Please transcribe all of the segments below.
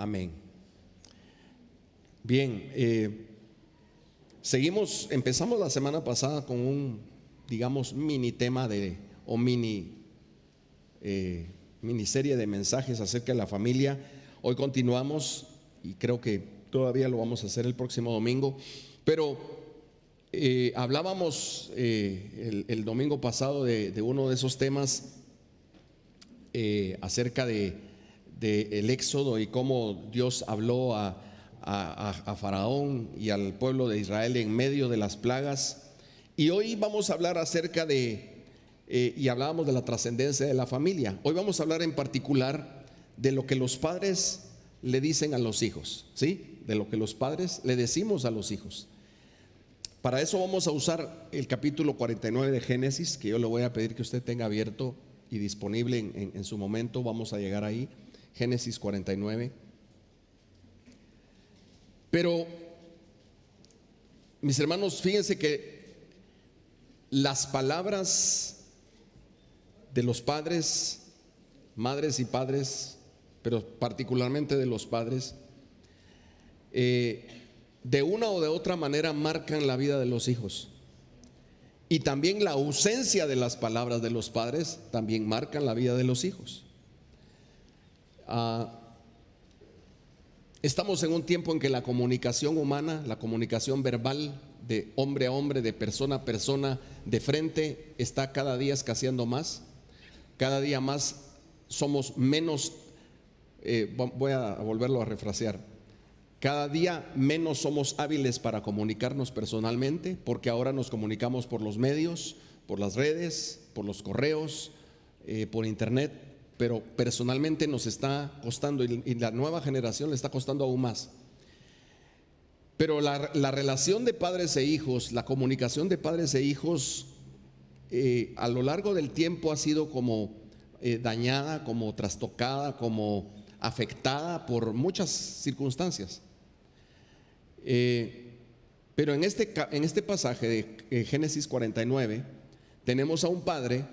Amén. Bien, empezamos la semana pasada con un, digamos, mini tema miniserie de mensajes acerca de la familia. Hoy continuamos y creo que todavía lo vamos a hacer el próximo domingo, pero hablábamos el domingo pasado de uno de esos temas acerca de el Éxodo y cómo Dios habló a Faraón y al pueblo de Israel en medio de las plagas. Y hoy vamos a hablar acerca y hablábamos de la trascendencia de la familia. Hoy vamos a hablar en particular de lo que los padres le dicen a los hijos, ¿sí? De lo que los padres le decimos a los hijos. Para eso vamos a usar el capítulo 49 de Génesis, que yo le voy a pedir que usted tenga abierto y disponible en su momento. Vamos a llegar ahí, Génesis 49. Pero, mis hermanos, fíjense que las palabras de los padres, madres y padres, pero particularmente de los padres, de una o de otra manera marcan la vida de los hijos. Y también la ausencia de las palabras de los padres también marcan la vida de los hijos. Estamos en un tiempo en que la comunicación humana, la comunicación verbal de hombre a hombre, de persona a persona, de frente, está cada día escaseando más. Cada día más somos menos, voy a volverlo a refrasear, cada día menos somos hábiles para comunicarnos personalmente, porque ahora nos comunicamos por los medios, por las redes, por los correos, por internet. Pero personalmente nos está costando, y la nueva generación le está costando aún más. Pero la relación de padres e hijos, la comunicación de padres e hijos, a lo largo del tiempo ha sido como dañada, como trastocada, como afectada por muchas circunstancias. Pero en este pasaje de Génesis 49 tenemos a un padre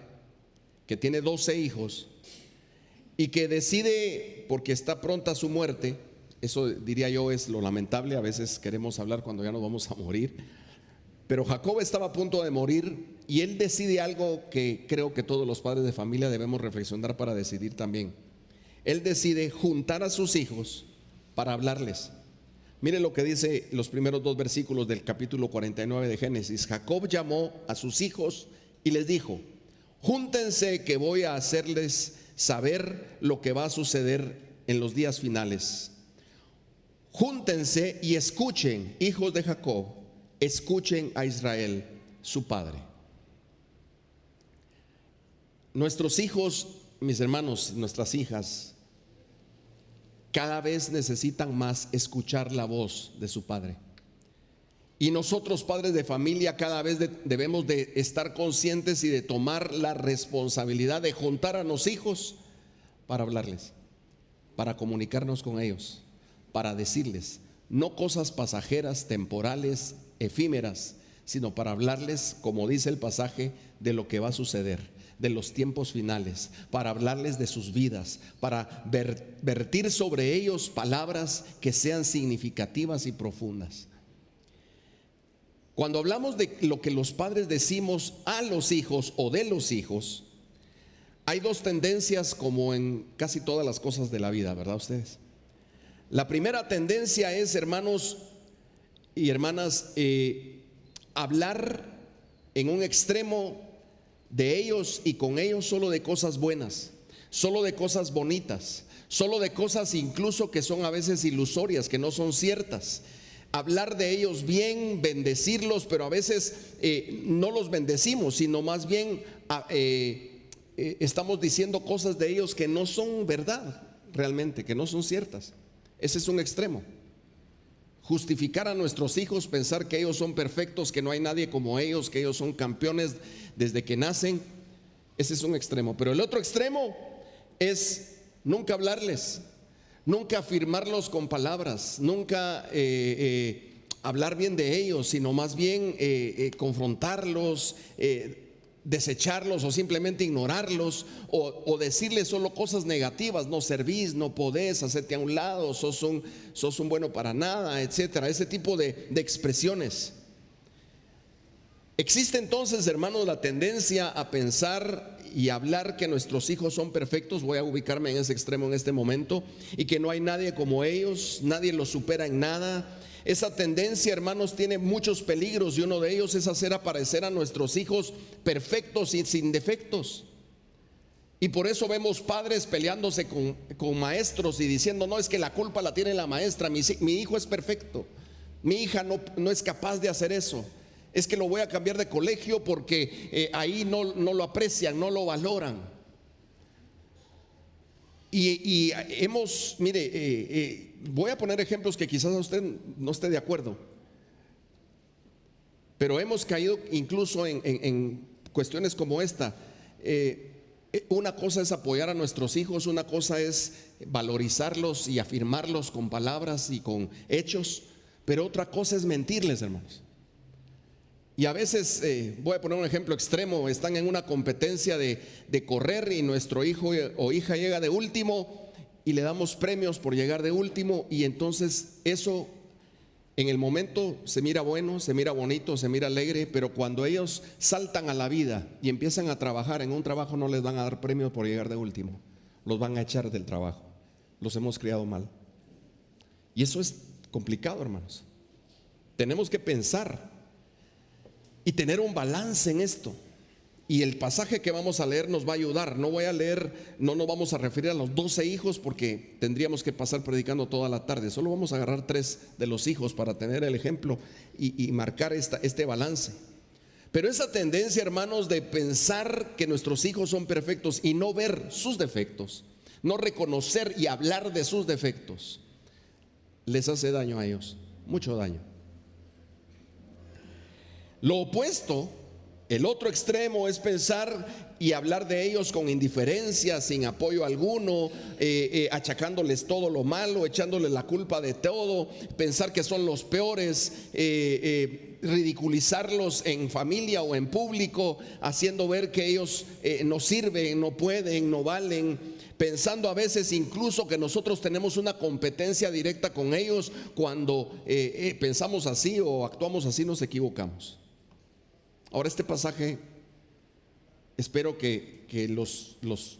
que tiene 12 hijos y que decide, porque está pronta su muerte. Eso, diría yo, es lo lamentable. A veces queremos hablar cuando ya nos vamos a morir, pero Jacob estaba a punto de morir y él decide algo que creo que todos los padres de familia debemos reflexionar para decidir también. Él decide juntar a sus hijos para hablarles. Mire lo que dice los primeros 2 versículos del capítulo 49 de Génesis. Jacob llamó a sus hijos y les dijo: júntense, que voy a hacerles saber lo que va a suceder en los días finales. Júntense y escuchen, hijos de Jacob, escuchen a Israel, su padre. Nuestros hijos, mis hermanos, nuestras hijas, cada vez necesitan más escuchar la voz de su padre. Y nosotros, padres de familia, cada vez debemos de estar conscientes y de tomar la responsabilidad de juntar a los hijos para hablarles, para comunicarnos con ellos, para decirles, no cosas pasajeras, temporales, efímeras, sino para hablarles, como dice el pasaje, de lo que va a suceder, de los tiempos finales, para hablarles de sus vidas, para vertir sobre ellos palabras que sean significativas y profundas. Cuando hablamos de lo que los padres decimos a los hijos o de los hijos, hay 2 tendencias, como en casi todas las cosas de la vida, ¿verdad ustedes? La primera tendencia es, hermanos y hermanas, hablar en un extremo de ellos y con ellos solo de cosas buenas, solo de cosas bonitas, solo de cosas incluso que son a veces ilusorias, que no son ciertas. Hablar de ellos bien, bendecirlos, pero a veces no los bendecimos, sino más bien estamos diciendo cosas de ellos que no son verdad realmente, que no son ciertas. Ese es un extremo. Justificar a nuestros hijos, pensar que ellos son perfectos, que no hay nadie como ellos, que ellos son campeones desde que nacen. Ese es un extremo. Pero el otro extremo es nunca hablarles, nunca afirmarlos con palabras, nunca hablar bien de ellos, sino más bien confrontarlos, desecharlos o simplemente ignorarlos o decirles solo cosas negativas, no servís, no podés, hacerte a un lado, sos un bueno para nada, etcétera, ese tipo de expresiones. Existe entonces, hermanos, la tendencia a pensar y hablar que nuestros hijos son perfectos. Voy a ubicarme en ese extremo en este momento, y que no hay nadie como ellos, nadie los supera en nada. Esa tendencia, hermanos, tiene muchos peligros, y uno de ellos es hacer aparecer a nuestros hijos perfectos y sin defectos. Y por eso vemos padres peleándose con maestros y diciendo: no, es que la culpa la tiene la maestra, mi hijo es perfecto, mi hija no es capaz de hacer eso, es que lo voy a cambiar de colegio porque ahí no lo aprecian, no lo valoran. Y voy a poner ejemplos que quizás a usted no esté de acuerdo, pero hemos caído incluso en cuestiones como esta. Una cosa es apoyar a nuestros hijos, una cosa es valorizarlos y afirmarlos con palabras y con hechos, pero otra cosa es mentirles, hermanos. Y a veces, voy a poner un ejemplo extremo, están en una competencia de correr, y nuestro hijo o hija llega de último y le damos premios por llegar de último, y entonces eso en el momento se mira bueno, se mira bonito, se mira alegre, pero cuando ellos saltan a la vida y empiezan a trabajar en un trabajo, no les van a dar premios por llegar de último, los van a echar del trabajo. Los hemos criado mal, y eso es complicado, hermanos. Tenemos que pensar y tener un balance en esto. Y el pasaje que vamos a leer nos va a ayudar. No nos vamos a referir a los 12 hijos porque tendríamos que pasar predicando toda la tarde. Solo vamos a agarrar 3 de los hijos para tener el ejemplo y marcar este balance. Pero esa tendencia, hermanos, de pensar que nuestros hijos son perfectos y no ver sus defectos, no reconocer y hablar de sus defectos, les hace daño a ellos, mucho daño. Lo opuesto, el otro extremo, es pensar y hablar de ellos con indiferencia, sin apoyo alguno, achacándoles todo lo malo, echándoles la culpa de todo, pensar que son los peores, ridiculizarlos en familia o en público, haciendo ver que ellos no sirven, no pueden, no valen, pensando a veces incluso que nosotros tenemos una competencia directa con ellos. Cuando pensamos así o actuamos así, nos equivocamos. Ahora, este pasaje, espero que los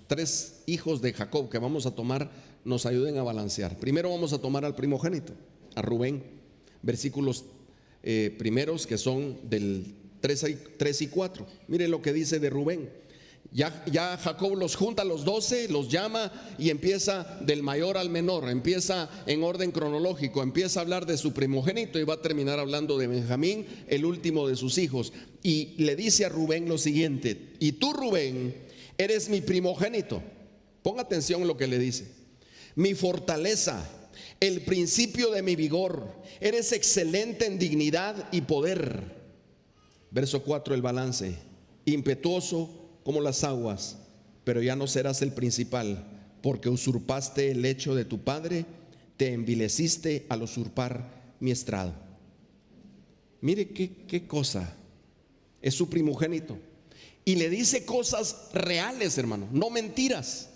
3 hijos de Jacob que vamos a tomar nos ayuden a balancear. Primero vamos a tomar al primogénito, a Rubén, versículos primeros, que son del 3 y 4. Miren lo que dice de Rubén. Ya Jacob los junta a los 12, los llama y empieza del mayor al menor, empieza en orden cronológico, empieza a hablar de su primogénito y va a terminar hablando de Benjamín, el último de sus hijos. Y le dice a Rubén lo siguiente: y tú, Rubén, eres mi primogénito. Ponga atención en lo que le dice: mi fortaleza, el principio de mi vigor, eres excelente en dignidad y poder. Verso 4, el balance: impetuoso como las aguas, pero ya no serás el principal, porque usurpaste el lecho de tu padre, te envileciste al usurpar mi estrado. Mire qué cosa, es su primogénito, y le dice cosas reales, hermano, no mentiras.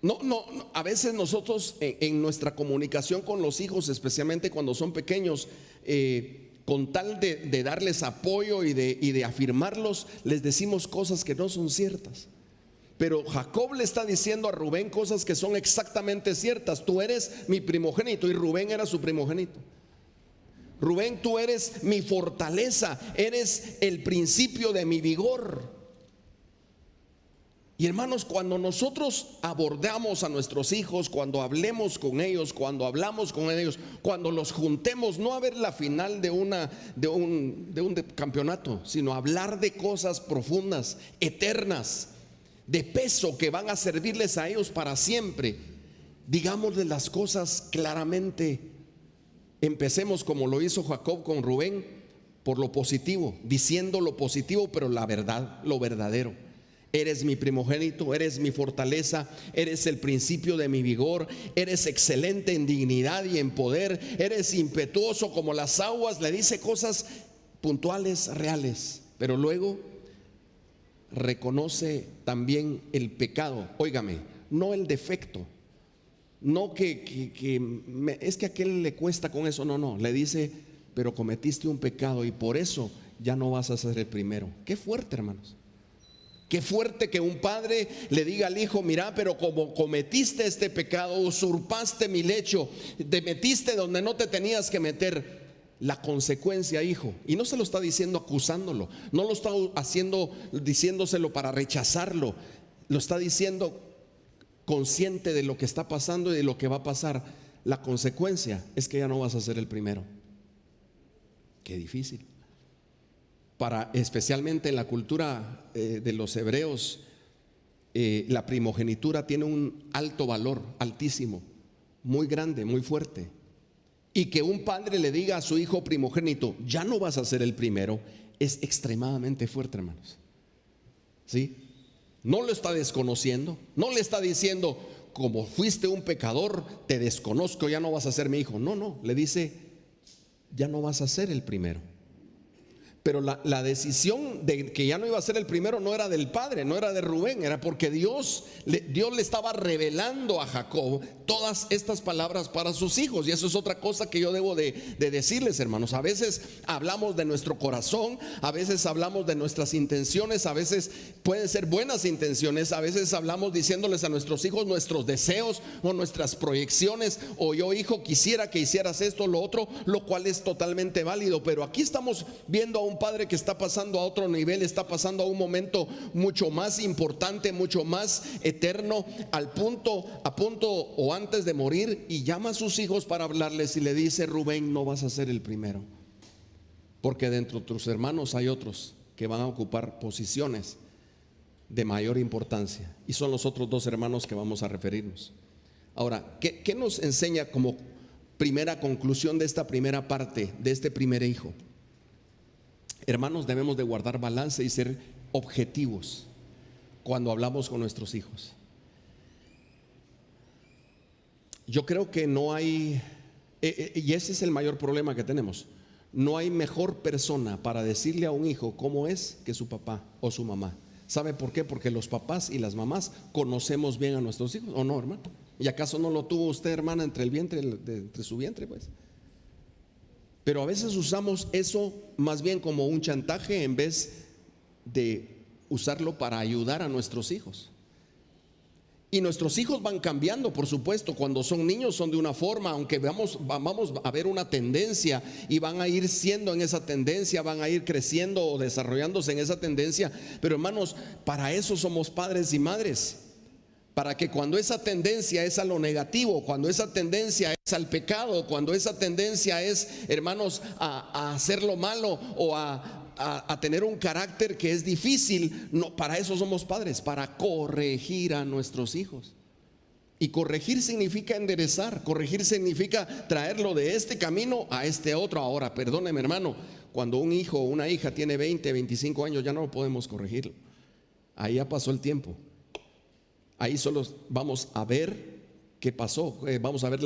No, a veces nosotros en nuestra comunicación con los hijos, especialmente cuando son pequeños, con tal de darles apoyo y de afirmarlos, les decimos cosas que no son ciertas. Pero Jacob le está diciendo a Rubén cosas que son exactamente ciertas. Tú eres mi primogénito, y Rubén era su primogénito. Rubén, tú eres mi fortaleza, eres el principio de mi vigor. Y hermanos, cuando nosotros abordamos a nuestros hijos, cuando hablemos con ellos, cuando hablamos con ellos, cuando los juntemos, no a ver la final de un campeonato, sino hablar de cosas profundas, eternas, de peso, que van a servirles a ellos para siempre. Digámosles las cosas claramente. Empecemos como lo hizo Jacob con Rubén, por lo positivo, diciendo lo positivo, pero la verdad, lo verdadero. Eres mi primogénito, eres mi fortaleza, eres el principio de mi vigor, eres excelente en dignidad y en poder, eres impetuoso como las aguas. Le dice cosas puntuales, reales, pero luego reconoce también el pecado. Óigame, no el defecto, no es que a aquel le cuesta con eso, no, le dice, pero cometiste un pecado y por eso ya no vas a ser el primero. Qué fuerte, hermanos. Qué fuerte que un padre le diga al hijo: mira, pero como cometiste este pecado, usurpaste mi lecho, te metiste donde no te tenías que meter. La consecuencia, hijo, y no se lo está diciendo acusándolo, no lo está haciendo diciéndoselo para rechazarlo, lo está diciendo consciente de lo que está pasando y de lo que va a pasar. La consecuencia es que ya no vas a ser el primero. Qué difícil. Especialmente en la cultura de los hebreos, la primogenitura tiene un alto valor, altísimo, muy grande, muy fuerte. Y que un padre le diga a su hijo primogénito: ya no vas a ser el primero, es extremadamente fuerte, hermanos. ¿Sí? No lo está desconociendo, no le está diciendo: como fuiste un pecador, te desconozco, ya no vas a ser mi hijo. No, le dice: ya no vas a ser el primero. Pero la decisión de que ya no iba a ser el primero no era del padre, no era de Rubén, era porque Dios le estaba revelando a Jacob todas estas palabras para sus hijos. Y eso es otra cosa que yo debo de decirles, hermanos. A veces hablamos de nuestro corazón, a veces hablamos de nuestras intenciones, a veces pueden ser buenas intenciones, a veces hablamos diciéndoles a nuestros hijos nuestros deseos o nuestras proyecciones, o yo, hijo, quisiera que hicieras esto o lo otro, lo cual es totalmente válido. Pero aquí estamos viendo a un padre que está pasando a otro nivel, está pasando a un momento mucho más importante, mucho más eterno, a punto o antes de morir, y llama a sus hijos para hablarles y le dice: Rubén, no vas a ser el primero, porque dentro de tus hermanos hay otros que van a ocupar posiciones de mayor importancia, y son los otros dos hermanos que vamos a referirnos. Ahora, ¿qué nos enseña como primera conclusión de esta primera parte, de este primer hijo? Hermanos, debemos de guardar balance y ser objetivos cuando hablamos con nuestros hijos. Yo creo que no hay, y ese es el mayor problema que tenemos, no hay mejor persona para decirle a un hijo cómo es que su papá o su mamá. ¿Sabe por qué? Porque los papás y las mamás conocemos bien a nuestros hijos, ¿o no, hermano? ¿Y acaso no lo tuvo usted, hermana, entre el vientre, entre su vientre, pues? Pero a veces usamos eso más bien como un chantaje en vez de usarlo para ayudar a nuestros hijos. Y nuestros hijos van cambiando, por supuesto. Cuando son niños son de una forma, aunque vamos a ver una tendencia, y van a ir siendo en esa tendencia, van a ir creciendo o desarrollándose en esa tendencia. Pero, hermanos, para eso somos padres y madres, para que cuando esa tendencia es a lo negativo, cuando esa tendencia es al pecado, cuando esa tendencia es, hermanos, a hacer lo malo o a tener un carácter que es difícil, no, para eso somos padres, para corregir a nuestros hijos. Y corregir significa enderezar, corregir significa traerlo de este camino a este otro. Ahora, perdóneme, hermano, cuando un hijo o una hija tiene 20, 25 años, ya no lo podemos corregir. Ahí ya pasó el tiempo. Ahí solo vamos a ver qué pasó, vamos a ver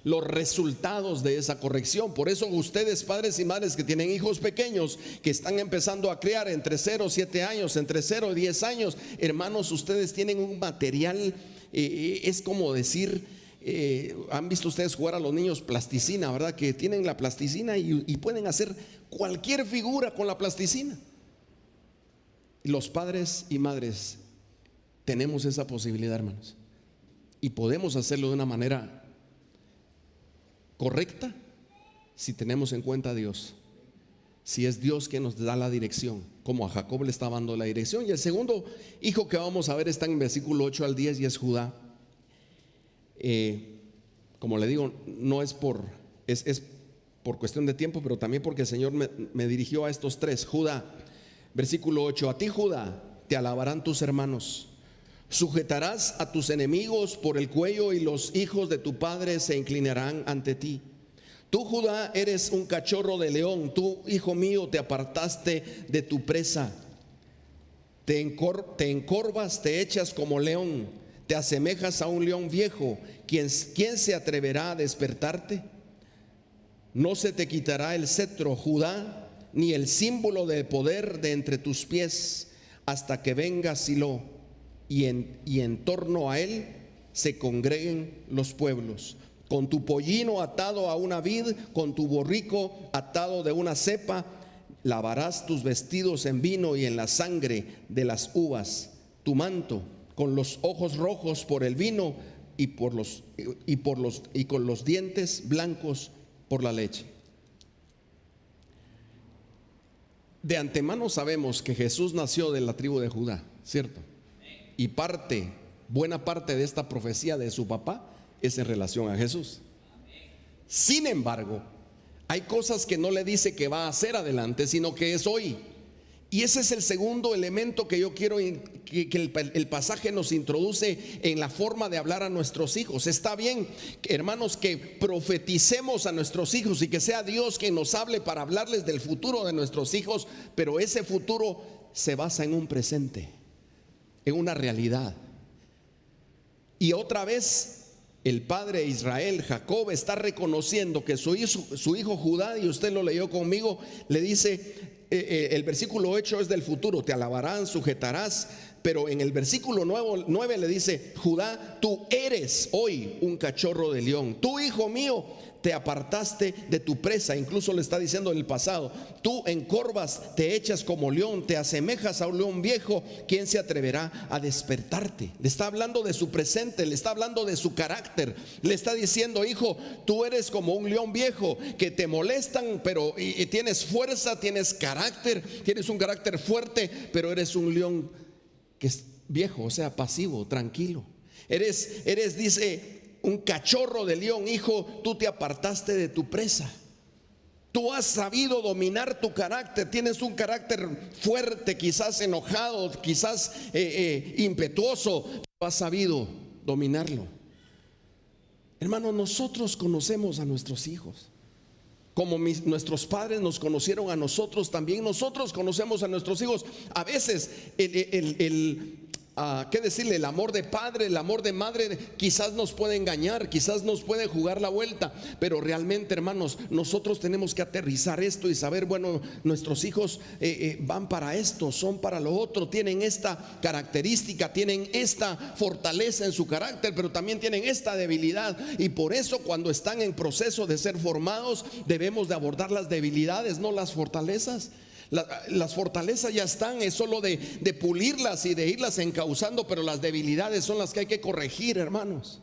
los resultados de esa corrección. Por eso ustedes, padres y madres que tienen hijos pequeños, que están empezando a criar entre 0 y 7 años, entre 0 y 10 años, hermanos, ustedes tienen un material, es como decir, han visto ustedes jugar a los niños plasticina, ¿verdad? Que tienen la plasticina y pueden hacer cualquier figura con la plasticina. Los padres y madres tenemos esa posibilidad, hermanos, y podemos hacerlo de una manera correcta si tenemos en cuenta a Dios, si es Dios que nos da la dirección, como a Jacob le estaba dando la dirección. Y el segundo hijo que vamos a ver está en versículo 8 al 10 y es Judá. Como le digo, no es por cuestión de tiempo, pero también porque el Señor me dirigió a estos tres. Judá, versículo 8: a ti, Judá, te alabarán tus hermanos. Sujetarás a tus enemigos por el cuello y los hijos de tu padre se inclinarán ante ti. Tú, Judá, eres un cachorro de león. Tú, hijo mío, te apartaste de tu presa. Te encorvas, te echas como león. Te asemejas a un león viejo. ¿Quién se atreverá a despertarte? No se te quitará el cetro, Judá, ni el símbolo de poder de entre tus pies, hasta que venga Silo, y en torno a él se congreguen los pueblos. Con tu pollino atado a una vid, con tu borrico atado de una cepa, lavarás tus vestidos en vino y en la sangre de las uvas, tu manto con los ojos rojos por el vino y con los dientes blancos por la leche. De antemano sabemos que Jesús nació de la tribu de Judá, ¿cierto? Y buena parte de esta profecía de su papá es en relación a Jesús. Sin embargo, hay cosas que no le dice que va a hacer adelante, sino que es hoy. Y ese es el segundo elemento que yo quiero que el pasaje nos introduce en la forma de hablar a nuestros hijos. Está bien, hermanos, que profeticemos a nuestros hijos y que sea Dios quien nos hable para hablarles del futuro de nuestros hijos, pero ese futuro se basa en un presente, en una realidad. Y otra vez el padre Israel, Jacob, está reconociendo que su hijo Judá, y usted lo leyó conmigo, le dice, el versículo 8 es del futuro: te alabarán, sujetarás. Pero en el versículo 9 le dice: Judá, tú eres hoy un cachorro de león. Tú, hijo mío, te apartaste de tu presa. Incluso le está diciendo en el pasado: tú encorvas, te echas como león, te asemejas a un león viejo. ¿Quién se atreverá a despertarte? Le está hablando de su presente, le está hablando de su carácter. Le está diciendo: hijo, tú eres como un león viejo, que te molestan, pero y tienes fuerza, tienes carácter, tienes un carácter fuerte, pero eres un león que es viejo, o sea, pasivo, tranquilo. Eres, dice, un cachorro de león. Hijo, tú te apartaste de tu presa. Tú has sabido dominar tu carácter. Tienes un carácter fuerte, quizás enojado, quizás impetuoso. Tú has sabido dominarlo. Hermano, nosotros conocemos a nuestros hijos. Como nuestros padres nos conocieron a nosotros, también nosotros conocemos a nuestros hijos. A veces ¿qué decirle? El amor de padre, el amor de madre quizás nos puede engañar, quizás nos puede jugar la vuelta, pero realmente, hermanos, nosotros tenemos que aterrizar esto y saber, bueno, nuestros hijos van para esto, son para lo otro, tienen esta característica, tienen esta fortaleza en su carácter, pero también tienen esta debilidad, y por eso cuando están en proceso de ser formados debemos de abordar las debilidades, no las fortalezas. Las fortalezas ya están, es solo de pulirlas y de irlas encauzando, pero las debilidades son las que hay que corregir, hermanos.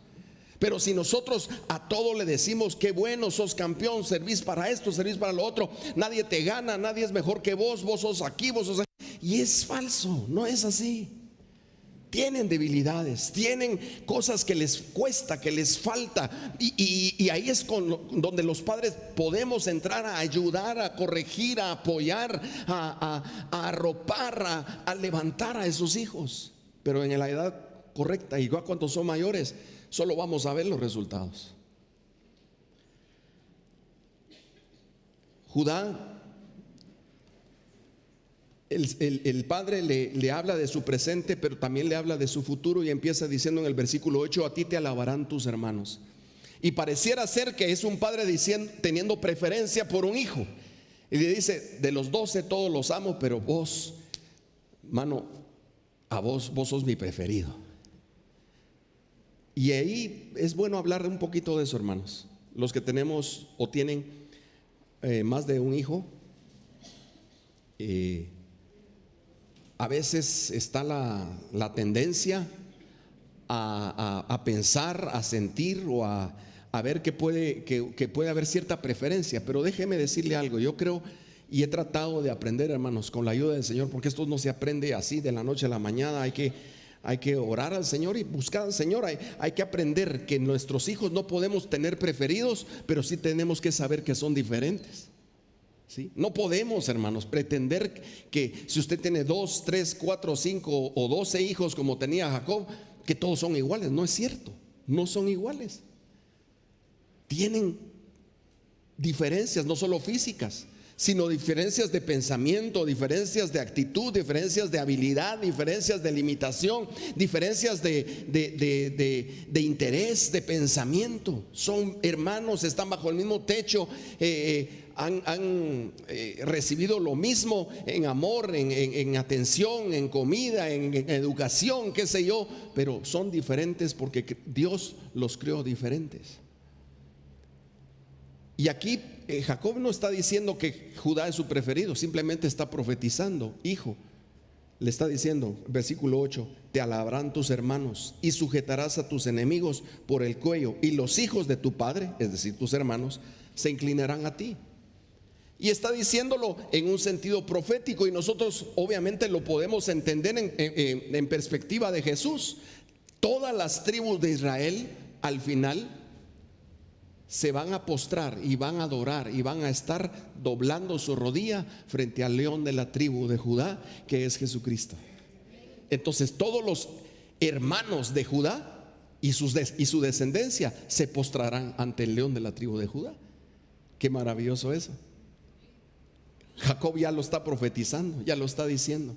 Pero si nosotros a todo le decimos: qué bueno, sos campeón, servís para esto, servís para lo otro, nadie te gana, nadie es mejor que vos, vos sos aquí, vos sos aquí. Y es falso, no es así. Tienen debilidades, tienen cosas que les cuesta, que les falta, y ahí es donde los padres podemos entrar a ayudar, a corregir, a apoyar, a arropar, a levantar a esos hijos. Pero en la edad correcta, igual cuando son mayores, solo vamos a ver los resultados. Judá, el padre le habla de su presente, pero también le habla de su futuro, y empieza diciendo en el versículo 8: a ti te alabarán tus hermanos. Y pareciera ser que es un padre teniendo preferencia por un hijo, y le dice: de los 12 todos los amo, pero vos, mano, vos sos mi preferido. Y ahí es bueno hablar un poquito de eso, hermanos. Los que tenemos o tienen más de un hijo, a veces está la tendencia a pensar, a sentir o a ver que puede haber cierta preferencia. Pero déjeme decirle algo: yo creo y he tratado de aprender, hermanos, con la ayuda del Señor, porque esto no se aprende así de la noche a la mañana. Hay que orar al Señor y buscar al Señor. Hay que aprender que nuestros hijos no podemos tener preferidos, pero sí tenemos que saber que son diferentes. ¿Sí? No podemos, hermanos, pretender que si usted tiene 2, 3, 4, 5 o 12 hijos como tenía Jacob, que todos son iguales. No es cierto, no son iguales. Tienen diferencias, no solo físicas, sino diferencias de pensamiento, diferencias de actitud, diferencias de habilidad, diferencias de limitación, diferencias de interés, de pensamiento. Son hermanos, están bajo el mismo techo, han recibido lo mismo en amor, en atención, en comida, en educación, qué sé yo, pero son diferentes porque Dios los creó diferentes. Y aquí Jacob no está diciendo que Judá es su preferido, simplemente está profetizando. Hijo, le está diciendo, versículo 8, te alabarán tus hermanos y sujetarás a tus enemigos por el cuello, y los hijos de tu padre, es decir, tus hermanos, se inclinarán a ti. Y está diciéndolo en un sentido profético, y nosotros obviamente lo podemos entender en perspectiva de Jesús. Todas las tribus de Israel al final se van a postrar y van a adorar y van a estar doblando su rodilla frente al león de la tribu de Judá, que es Jesucristo. Entonces todos los hermanos de Judá y su descendencia se postrarán ante el león de la tribu de Judá. Qué maravilloso eso. Jacob ya lo está profetizando, ya lo está diciendo.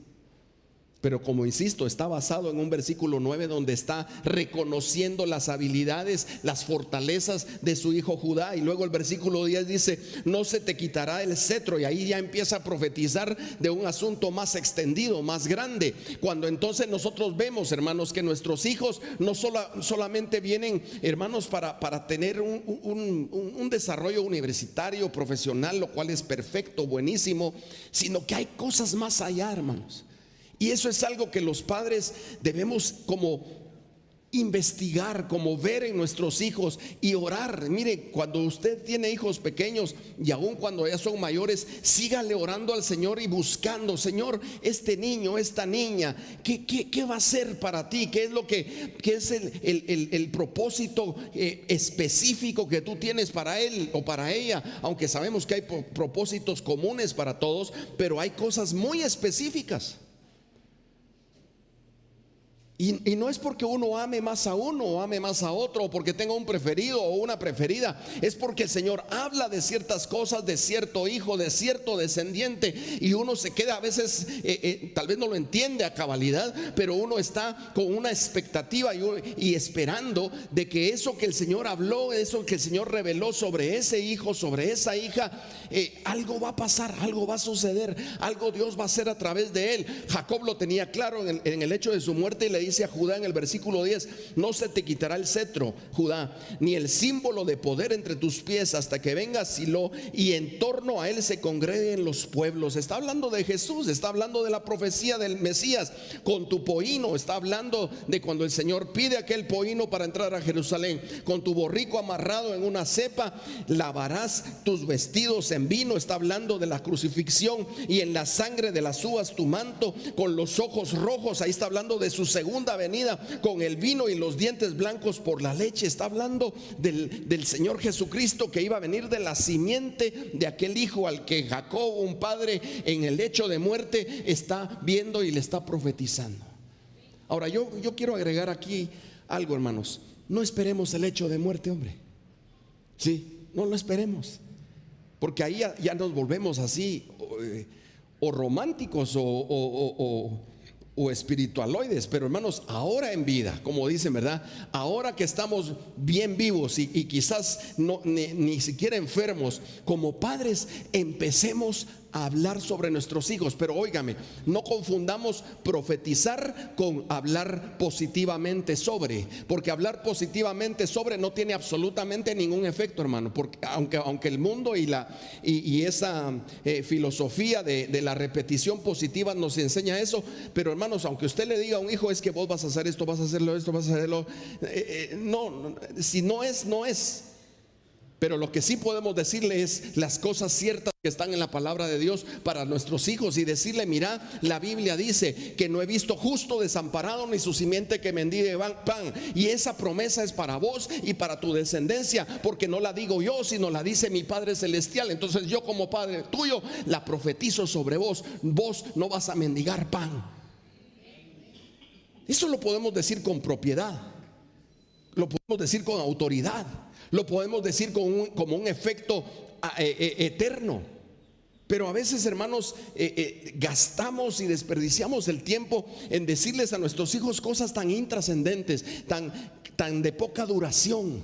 Pero como insisto, está basado en un versículo 9 donde está reconociendo las habilidades, las fortalezas de su hijo Judá. Y luego el versículo 10 dice, no se te quitará el cetro. Y ahí ya empieza a profetizar de un asunto más extendido, más grande. Cuando entonces nosotros vemos, hermanos, que nuestros hijos no solamente vienen, hermanos, para tener un desarrollo universitario, profesional, lo cual es perfecto, buenísimo, sino que hay cosas más allá, hermanos. Y eso es algo que los padres debemos como investigar, como ver en nuestros hijos y orar. Mire, cuando usted tiene hijos pequeños y aún cuando ya son mayores, sígale orando al Señor y buscando, Señor, este niño, esta niña, ¿qué va a ser para ti? ¿Qué es el propósito específico que tú tienes para él o para ella? Aunque sabemos que hay propósitos comunes para todos, pero hay cosas muy específicas. Y no es porque uno ame más a uno o ame más a otro, o porque tenga un preferido o una preferida. Es porque el Señor habla de ciertas cosas, de cierto hijo, de cierto descendiente, y uno se queda a veces, tal vez no lo entiende a cabalidad, pero uno está con una expectativa y esperando de que eso que el Señor habló, eso que el Señor reveló sobre ese hijo, sobre esa hija, algo va a pasar, algo va a suceder, algo Dios va a hacer a través de él. Jacob lo tenía claro en el hecho de su muerte, y le dice a Judá en el versículo 10, no se te quitará el cetro, Judá, ni el símbolo de poder entre tus pies, hasta que venga Silo y en torno a él se congreguen los pueblos. Está hablando de Jesús, está hablando de la profecía del Mesías. Con tu pollino, está hablando de cuando el Señor pide aquel pollino para entrar a Jerusalén. Con tu borrico amarrado en una cepa, lavarás tus vestidos en vino. Está hablando de la crucifixión. Y en la sangre de las uvas tu manto, con los ojos rojos, ahí está hablando de su segunda venida, con el vino y los dientes blancos por la leche. Está hablando del Señor Jesucristo, que iba a venir de la simiente de aquel hijo al que Jacob, un padre en el lecho de muerte, está viendo y le está profetizando. Ahora yo quiero agregar aquí algo, hermanos. No esperemos el hecho de muerte, hombre. Sí, no lo esperemos, porque ahí ya nos volvemos así o románticos o espiritualoides. Pero hermanos, ahora en vida, como dicen, ¿verdad? Ahora que estamos bien vivos y quizás ni siquiera enfermos, como padres empecemos a hablar sobre nuestros hijos. Pero óigame, no confundamos profetizar con hablar positivamente sobre, porque hablar positivamente sobre no tiene absolutamente ningún efecto, hermano, porque aunque el mundo y esa filosofía de la repetición positiva nos enseña eso, pero hermanos, aunque usted le diga a un hijo, es que vos vas a hacer esto, vas a hacerlo, esto, vas a hacerlo, no, si no es, no es. Pero lo que sí podemos decirle es las cosas ciertas que están en la palabra de Dios para nuestros hijos, y decirle, mira, la Biblia dice que no he visto justo desamparado ni su simiente que mendigue pan. Y esa promesa es para vos y para tu descendencia, porque no la digo yo, sino la dice mi Padre Celestial. Entonces yo, como Padre tuyo, la profetizo sobre vos. Vos no vas a mendigar pan. Eso lo podemos decir con propiedad, lo podemos decir con autoridad, lo podemos decir como un efecto eterno. Pero a veces, hermanos, gastamos y desperdiciamos el tiempo en decirles a nuestros hijos cosas tan intrascendentes, tan de poca duración.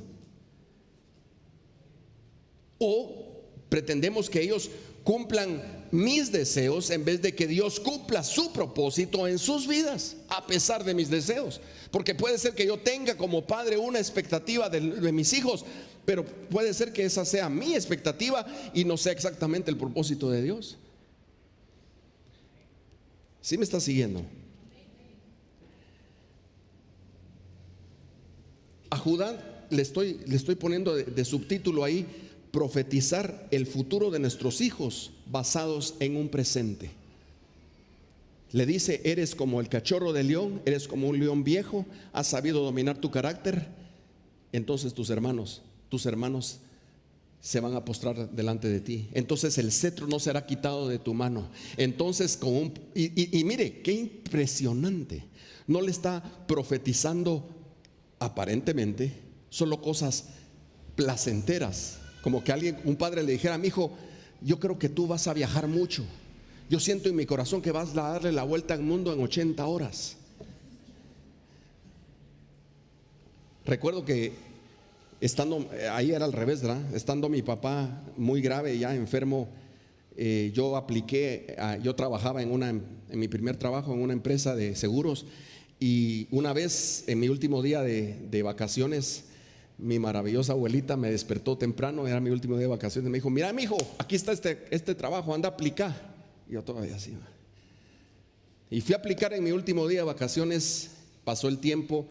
O pretendemos que ellos cumplan mis deseos en vez de que Dios cumpla su propósito en sus vidas, a pesar de mis deseos. Porque puede ser que yo tenga como padre una expectativa de mis hijos, pero puede ser que esa sea mi expectativa y no sea exactamente el propósito de Dios. ¿Sí me está siguiendo? A Judá le estoy poniendo de subtítulo ahí: profetizar el futuro de nuestros hijos basados en un presente. Le dice: eres como el cachorro de león, eres como un león viejo, has sabido dominar tu carácter. Entonces tus hermanos se van a postrar delante de ti. Entonces el cetro no será quitado de tu mano. Entonces y mire qué impresionante. No le está profetizando aparentemente solo cosas placenteras, como que un padre le dijera: mi hijo, yo creo que tú vas a viajar mucho. Yo siento en mi corazón que vas a darle la vuelta al mundo en 80 horas. Recuerdo que ahí era al revés, ¿verdad? Estando mi papá muy grave, ya enfermo, yo trabajaba en mi primer trabajo en una empresa de seguros. Y una vez, en mi último día de vacaciones, mi maravillosa abuelita me despertó temprano, era mi último día de vacaciones, me dijo: mira, mi hijo, aquí está este trabajo, anda a aplicar. Y yo todavía así. Y fui a aplicar en mi último día de vacaciones. Pasó el tiempo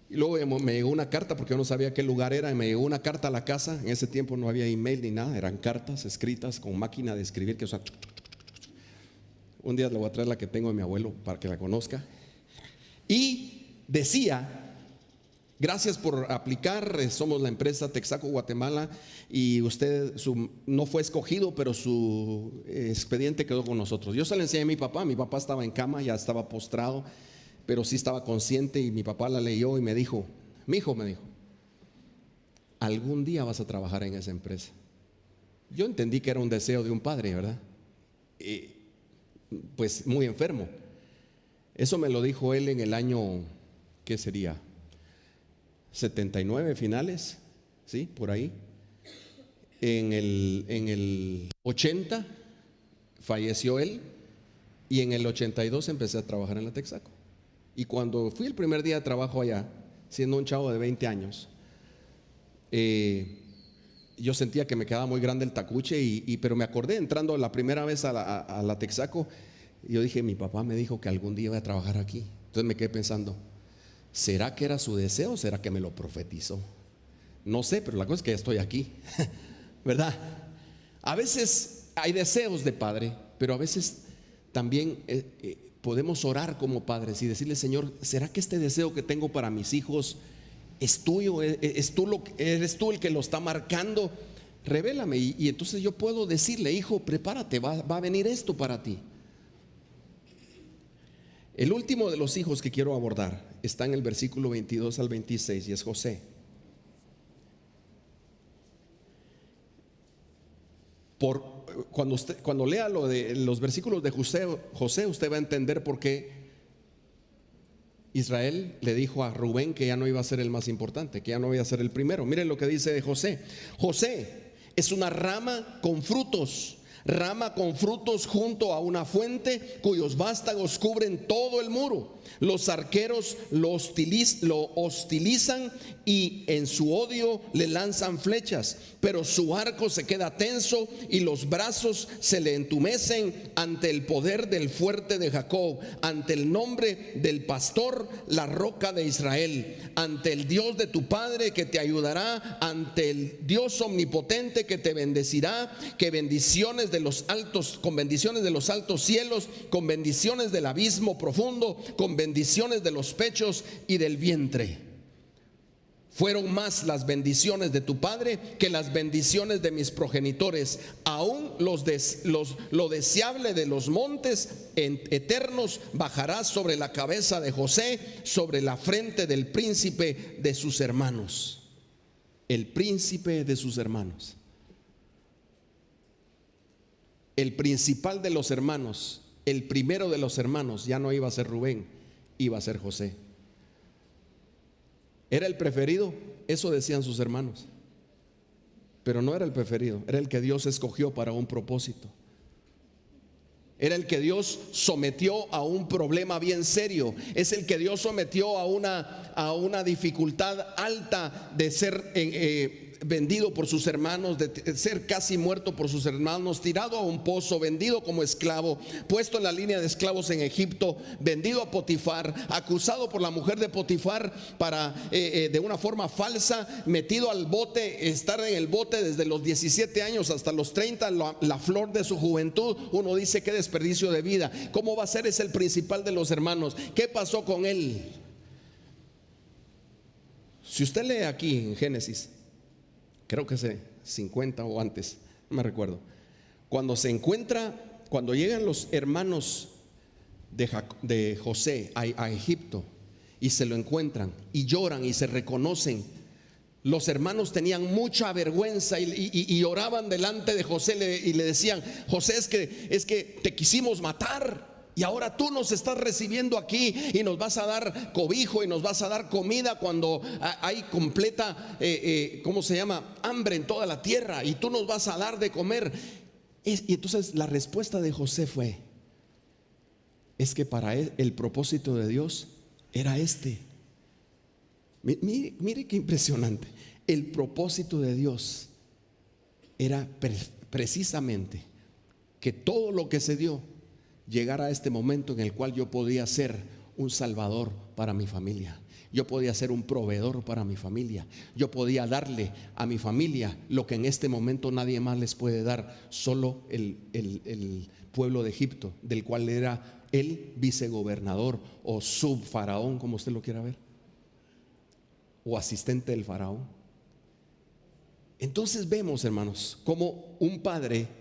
y luego me llegó una carta, porque yo no sabía qué lugar era, y me llegó una carta a la casa. En ese tiempo no había email ni nada, eran cartas escritas con máquina de escribir, que un día le voy a traer la que tengo de mi abuelo para que la conozca. Y decía: gracias por aplicar, somos la empresa Texaco Guatemala y usted no fue escogido, pero su expediente quedó con nosotros. Yo se lo enseñé a mi papá estaba en cama, ya estaba postrado, pero sí estaba consciente, y mi papá la leyó y me dijo: mi hijo, me dijo, algún día vas a trabajar en esa empresa. Yo entendí que era un deseo de un padre, ¿verdad? Pues muy enfermo. Eso me lo dijo él en el año, ¿qué sería? 79 finales, ¿sí? Por ahí. En el 80 falleció él, y en el 82 empecé a trabajar en la Texaco. Y cuando fui el primer día de trabajo allá, siendo un chavo de 20 años, yo sentía que me quedaba muy grande el tacuche, pero me acordé entrando la primera vez a la Texaco, y yo dije: mi papá me dijo que algún día iba a trabajar aquí. Entonces me quedé pensando: ¿será que era su deseo o será que me lo profetizó? No sé, pero la cosa es que ya estoy aquí, ¿verdad? A veces hay deseos de padre, pero a veces también podemos orar como padres y decirle: Señor, ¿será que este deseo que tengo para mis hijos es tuyo? ¿Eres tú el que lo está marcando? Revélame, y entonces yo puedo decirle: hijo, prepárate, va a venir esto para ti. El último de los hijos que quiero abordar está en el versículo 22 al 26 y es José. Cuando lea los versículos de José, usted va a entender por qué Israel le dijo a Rubén que ya no iba a ser el más importante, que ya no iba a ser el primero. Miren lo que dice de José. José es una rama con frutos junto a una fuente cuyos vástagos cubren todo el muro. Los arqueros lo hostilizan y en su odio le lanzan flechas, pero su arco se queda tenso y los brazos se le entumecen ante el poder del fuerte de Jacob, ante el nombre del pastor, la roca de Israel, ante el Dios de tu padre que te ayudará, ante el Dios omnipotente que te bendecirá, que bendiciones con bendiciones de los altos cielos, con bendiciones del abismo profundo, con bendiciones de los pechos y del vientre. Fueron más las bendiciones de tu padre que las bendiciones de mis progenitores. Aún lo deseable de los montes eternos bajará sobre la cabeza de José, sobre la frente del príncipe de sus hermanos. El príncipe de sus hermanos. el principal de los hermanos, el primero de los hermanos, ya no iba a ser Rubén, iba a ser José. ¿Era el preferido? Eso decían sus hermanos. Pero no era el preferido, era el que Dios escogió para un propósito. Era el que Dios sometió a un problema bien serio. Es el que Dios sometió a una dificultad alta de ser vendido por sus hermanos, de ser casi muerto por sus hermanos, tirado a un pozo, vendido como esclavo, puesto en la línea de esclavos en Egipto, vendido a Potifar, acusado por la mujer de Potifar para de una forma falsa, metido al bote, estar en el bote desde los 17 años hasta los 30, la flor de su juventud. Uno dice: qué desperdicio de vida. ¿Cómo va a ser? Es el principal de los hermanos. ¿Qué pasó con él? Si usted lee aquí en Génesis, creo que es 50 o antes, no me recuerdo, cuando llegan los hermanos de José a Egipto y se lo encuentran y lloran y se reconocen, los hermanos tenían mucha vergüenza y oraban delante de José y le decían: José, es que te quisimos matar y ahora tú nos estás recibiendo aquí y nos vas a dar cobijo y nos vas a dar comida cuando hay completa, ¿cómo se llama?, hambre en toda la tierra, y tú nos vas a dar de comer. Y entonces la respuesta de José fue: es que para él el propósito de Dios era este. Mire qué impresionante. El propósito de Dios era precisamente que todo lo que se dio llegara a este momento en el cual yo podía ser un salvador para mi familia. Yo podía ser un proveedor para mi familia. Yo podía darle a mi familia lo que en este momento nadie más les puede dar, solo el pueblo de Egipto, del cual era el vicegobernador o subfaraón, como usted lo quiera ver, o asistente del faraón. Entonces vemos, hermanos, como un padre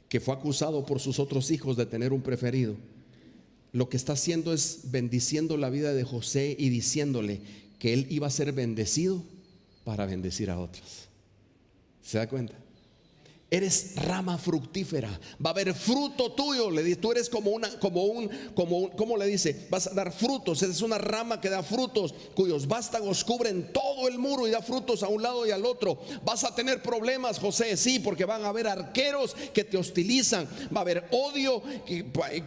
que fue acusado por sus otros hijos de tener un preferido, lo que está haciendo es bendiciendo la vida de José y diciéndole que él iba a ser bendecido para bendecir a otros. ¿Se da cuenta? Eres rama fructífera, va a haber fruto tuyo. Le dice: tú eres ¿cómo le dice? Vas a dar frutos. Es una rama que da frutos, cuyos vástagos cubren todo el muro y da frutos a un lado y al otro. Vas a tener problemas, José, sí, porque van a haber arqueros que te hostilizan, va a haber odio,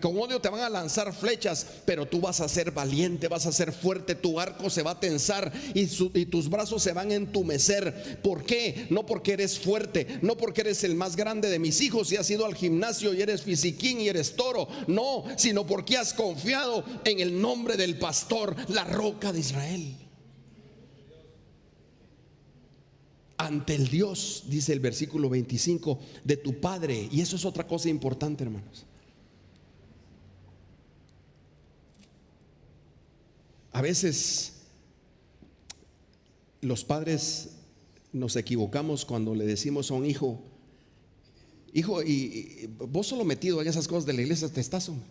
con odio te van a lanzar flechas, pero tú vas a ser valiente, vas a ser fuerte. Tu arco se va a tensar y tus brazos se van a entumecer. ¿Por qué? No porque eres fuerte, no porque eres el más grande de mis hijos y has ido al gimnasio y eres fisiquín y eres toro, no, sino porque has confiado en el nombre del pastor, la roca de Israel. Ante el Dios, dice el versículo 25, de tu padre. Y eso es otra cosa importante, hermanos. A veces los padres nos equivocamos cuando le decimos a un hijo: hijo, y vos solo metido en esas cosas de la iglesia te estás, hombre.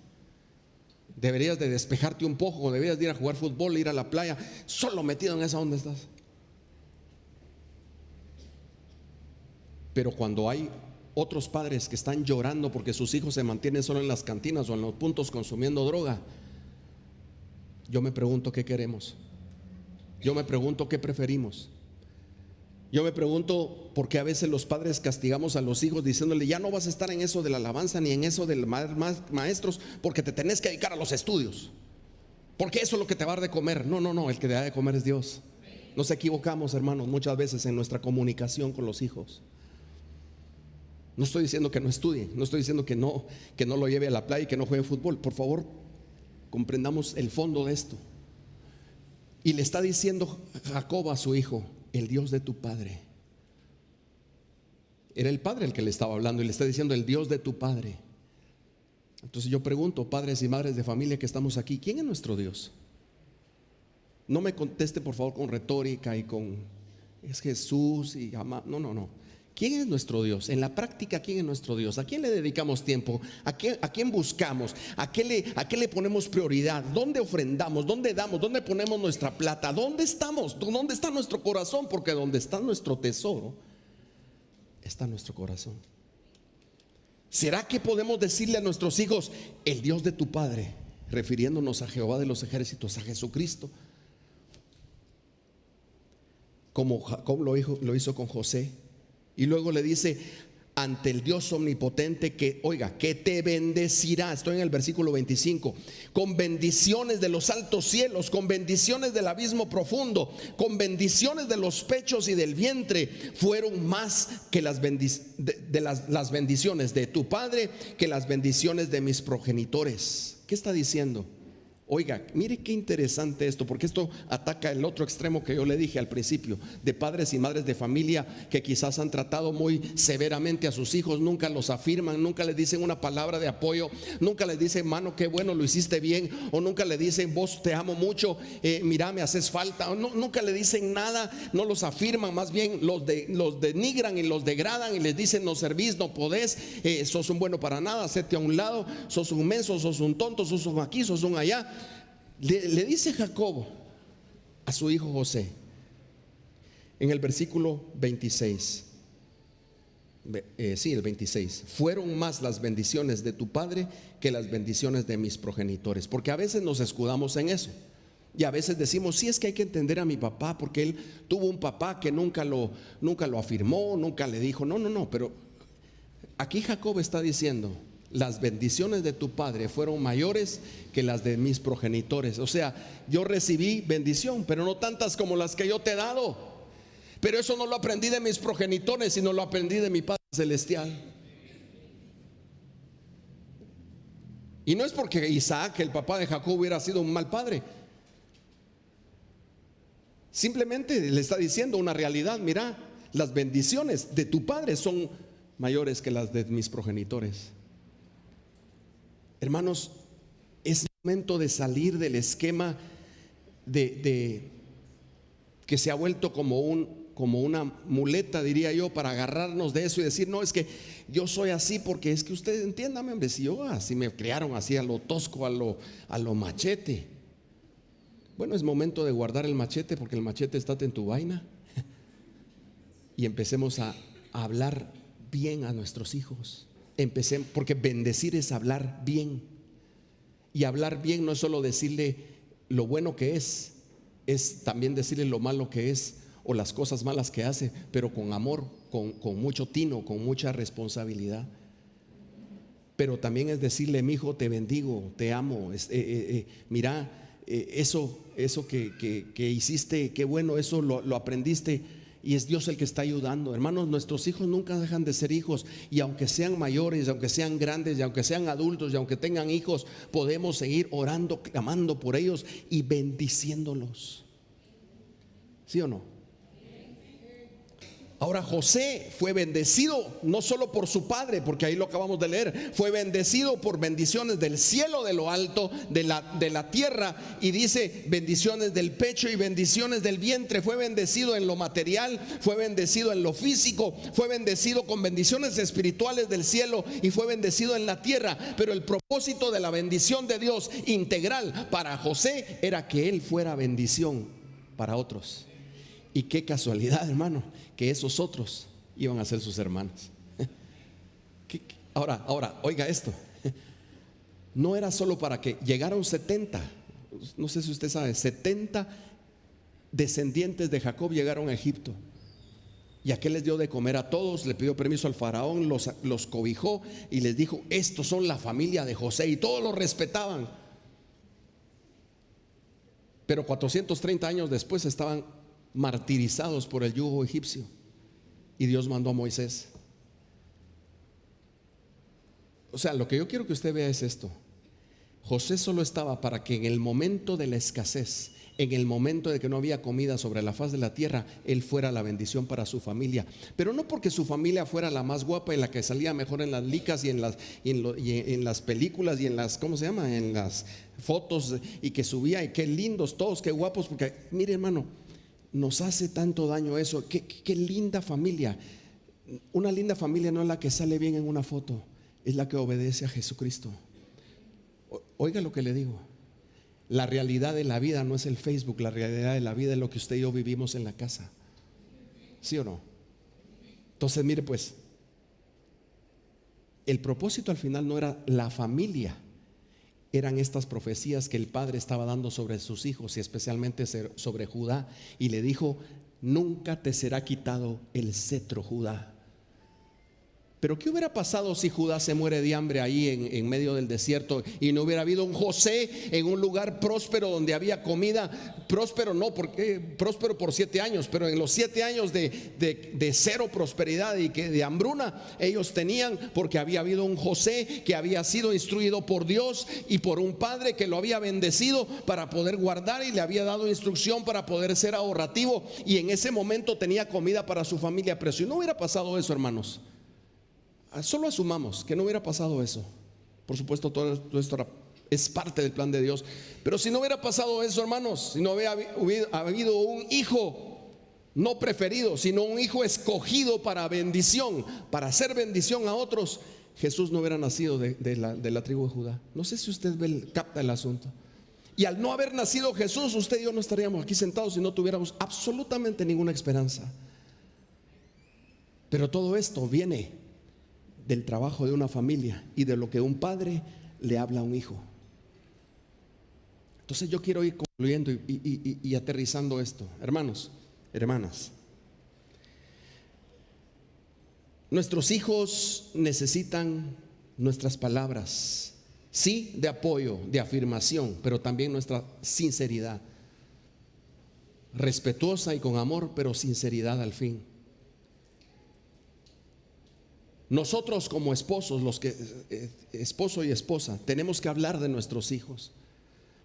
Deberías de despejarte un poco, deberías de ir a jugar fútbol, ir a la playa. Solo metido en esa onda estás. Pero cuando hay otros padres que están llorando porque sus hijos se mantienen solo en las cantinas o en los puntos consumiendo droga, yo me pregunto qué queremos. Yo me pregunto qué preferimos. Yo me pregunto por qué a veces los padres castigamos a los hijos diciéndole: ya no vas a estar en eso de la alabanza ni en eso de maestros, porque te tenés que dedicar a los estudios, porque eso es lo que te va a dar de comer. No, el que te da de comer es Dios. Nos equivocamos, hermanos, muchas veces en nuestra comunicación con los hijos. No estoy diciendo que no estudie, no estoy diciendo que no lo lleve a la playa y que no juegue fútbol. Por favor, comprendamos el fondo de esto. Y le está diciendo Jacob a su hijo: el Dios de tu padre. Era el padre el que le estaba hablando y le está diciendo: el Dios de tu padre. Entonces yo pregunto, padres y madres de familia que estamos aquí, ¿quién es nuestro Dios? No me conteste por favor con retórica y con es Jesús y ama. No. ¿Quién es nuestro Dios? En la práctica, ¿quién es nuestro Dios? ¿A quién le dedicamos tiempo? ¿A quién buscamos? ¿A qué le ponemos prioridad? ¿Dónde ofrendamos? ¿Dónde damos? ¿Dónde ponemos nuestra plata? ¿Dónde estamos? ¿Dónde está nuestro corazón? Porque donde está nuestro tesoro está nuestro corazón. ¿Será que podemos decirle a nuestros hijos, el Dios de tu padre, refiriéndonos a Jehová de los ejércitos, a Jesucristo, como Jacob lo hizo con José? Y luego le dice, ante el Dios omnipotente que, oiga, que te bendecirá. Estoy en el versículo 25. Con bendiciones de los altos cielos, con bendiciones del abismo profundo, con bendiciones de los pechos y del vientre, fueron más que las bendiciones de tu padre, que las bendiciones de mis progenitores. ¿Qué está diciendo? Oiga, mire qué interesante esto, porque esto ataca el otro extremo que yo le dije al principio, de padres y madres de familia que quizás han tratado muy severamente a sus hijos, nunca los afirman, nunca les dicen una palabra de apoyo, nunca les dicen, mano, qué bueno, lo hiciste bien, o nunca le dicen, vos te amo mucho, mira, me haces falta, o no, nunca le dicen nada, no los afirman, más bien los denigran y los degradan y les dicen, no servís, no podés, sos un bueno para nada, hacete a un lado, sos un menso, sos un tonto, sos un aquí, sos un allá. Le dice Jacob a su hijo José en el versículo 26, el 26, fueron más las bendiciones de tu padre que las bendiciones de mis progenitores. Porque a veces nos escudamos en eso y a veces decimos, sí, es que hay que entender a mi papá, porque él tuvo un papá que nunca lo afirmó, nunca le dijo, no, pero aquí Jacob está diciendo, las bendiciones de tu padre fueron mayores que las de mis progenitores. O sea, yo recibí bendición, pero no tantas como las que yo te he dado. Pero eso no lo aprendí de mis progenitores, sino lo aprendí de mi Padre Celestial. Y no es porque Isaac, el papá de Jacob, hubiera sido un mal padre. Simplemente le está diciendo una realidad. Mira, las bendiciones de tu padre son mayores que las de mis progenitores. Hermanos, es momento de salir del esquema de que se ha vuelto como una muleta, diría yo, para agarrarnos de eso y decir, no, es que yo soy así porque es que usted, entiéndame, hombre, si yo así me criaron, así a lo tosco, a lo machete. Bueno, es momento de guardar el machete, porque el machete está en tu vaina. Y empecemos a hablar bien a nuestros hijos. Empecemos, porque bendecir es hablar bien. Y hablar bien no es solo decirle lo bueno que es también decirle lo malo que es o las cosas malas que hace, pero con amor, con mucho tino, con mucha responsabilidad. Pero también es decirle, mi hijo, te bendigo, te amo, mira, eso que hiciste, qué bueno, eso lo aprendiste. Y es Dios el que está ayudando. Hermanos, nuestros hijos nunca dejan de ser hijos. Y aunque sean mayores, y aunque sean grandes, y aunque sean adultos, y aunque tengan hijos, podemos seguir orando, clamando por ellos y bendiciéndolos. ¿Sí o no? Ahora José fue bendecido no solo por su padre, porque ahí lo acabamos de leer, fue bendecido por bendiciones del cielo, de lo alto, de la tierra, y dice bendiciones del pecho y bendiciones del vientre. Fue bendecido en lo material, fue bendecido en lo físico, fue bendecido con bendiciones espirituales del cielo y fue bendecido en la tierra. Pero el propósito de la bendición de Dios integral para José era que él fuera bendición para otros. Y qué casualidad, hermano, que esos otros iban a ser sus hermanos. Ahora, oiga esto. No era solo para que llegaron 70, no sé si usted sabe, 70 descendientes de Jacob llegaron a Egipto. Y aquel les dio de comer a todos, le pidió permiso al faraón, los cobijó y les dijo, estos son la familia de José, y todos los respetaban. Pero 430 años después estaban martirizados por el yugo egipcio y Dios mandó a Moisés. O sea, lo que yo quiero que usted vea es esto: José solo estaba para que en el momento de la escasez, en el momento de que no había comida sobre la faz de la tierra, él fuera la bendición para su familia. Pero no porque su familia fuera la más guapa y la que salía mejor en las licas y en las películas y en las, ¿cómo se llama? En las fotos, y que subía, y qué lindos todos, qué guapos. Porque mire, hermano, nos hace tanto daño eso. Qué linda familia. Una linda familia no es la que sale bien en una foto, es la que obedece a Jesucristo. Oiga lo que le digo: la realidad de la vida no es el Facebook, la realidad de la vida es lo que usted y yo vivimos en la casa. ¿Sí o no? Entonces mire, pues, el propósito al final no era la familia, eran estas profecías que el padre estaba dando sobre sus hijos y especialmente sobre Judá. Y le dijo: nunca te será quitado el cetro, Judá. Pero ¿qué hubiera pasado si Judá se muere de hambre ahí en medio del desierto y no hubiera habido un José en un lugar próspero donde había comida? Próspero no, porque próspero por 7 años, pero en los 7 años de cero prosperidad y que de hambruna ellos tenían, porque había habido un José que había sido instruido por Dios y por un padre que lo había bendecido para poder guardar y le había dado instrucción para poder ser ahorrativo, y en ese momento tenía comida para su familia. Pero si no hubiera pasado eso, hermanos, solo asumamos que no hubiera pasado eso. Por supuesto, todo esto es parte del plan de Dios. Pero si no hubiera pasado eso, hermanos, si no hubiera habido un hijo no preferido, sino un hijo escogido para bendición, para hacer bendición a otros, Jesús no hubiera nacido de la tribu de Judá. No sé si usted capta el asunto. Y al no haber nacido Jesús, usted y yo no estaríamos aquí sentados si no tuviéramos absolutamente ninguna esperanza. Pero todo esto viene del trabajo de una familia y de lo que un padre le habla a un hijo. Entonces yo quiero ir concluyendo y aterrizando esto. Hermanos, hermanas, nuestros hijos necesitan nuestras palabras, sí, de apoyo, de afirmación, pero también nuestra sinceridad, respetuosa y con amor, pero sinceridad al fin. Nosotros como esposos, esposo y esposa, tenemos que hablar de nuestros hijos,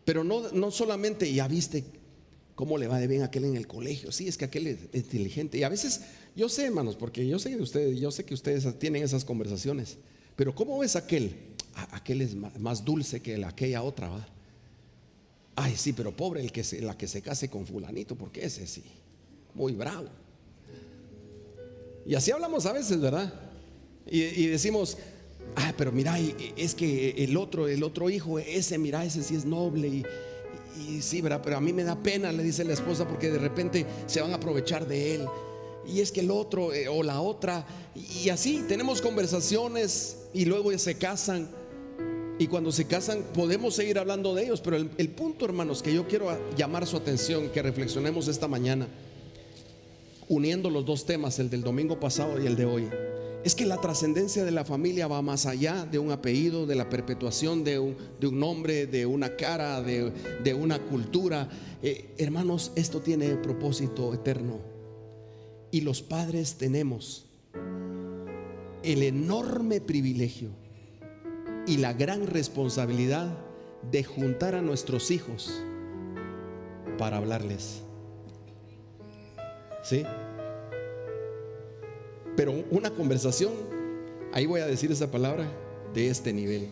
pero no solamente, ya viste cómo le va de bien a aquel en el colegio, sí, es que aquel es inteligente. Y a veces, yo sé, hermanos, porque yo sé que ustedes tienen esas conversaciones, pero ¿cómo ves aquel? Aquel es más dulce que aquella otra, ¿va? Ay, sí, pero pobre la que se case con fulanito, porque ese sí, muy bravo. Y así hablamos a veces, ¿verdad? Y decimos: pero mira, es que el otro hijo, mira, ese sí es noble y sí, ¿verdad? Pero a mí me da pena, le dice la esposa, porque de repente se van a aprovechar de él. Y es que el otro o la otra, y así tenemos conversaciones, y luego se casan. Y cuando se casan podemos seguir hablando de ellos. Pero el punto, hermanos, que yo quiero llamar su atención, que reflexionemos esta mañana, uniendo los dos temas, el del domingo pasado y el de hoy, es que la trascendencia de la familia va más allá de un apellido, de la perpetuación de un nombre, de una cara, de una cultura. Hermanos, esto tiene propósito eterno. Y los padres tenemos el enorme privilegio y la gran responsabilidad de juntar a nuestros hijos para hablarles. ¿Sí? Pero una conversación, ahí voy a decir esa palabra, de este nivel.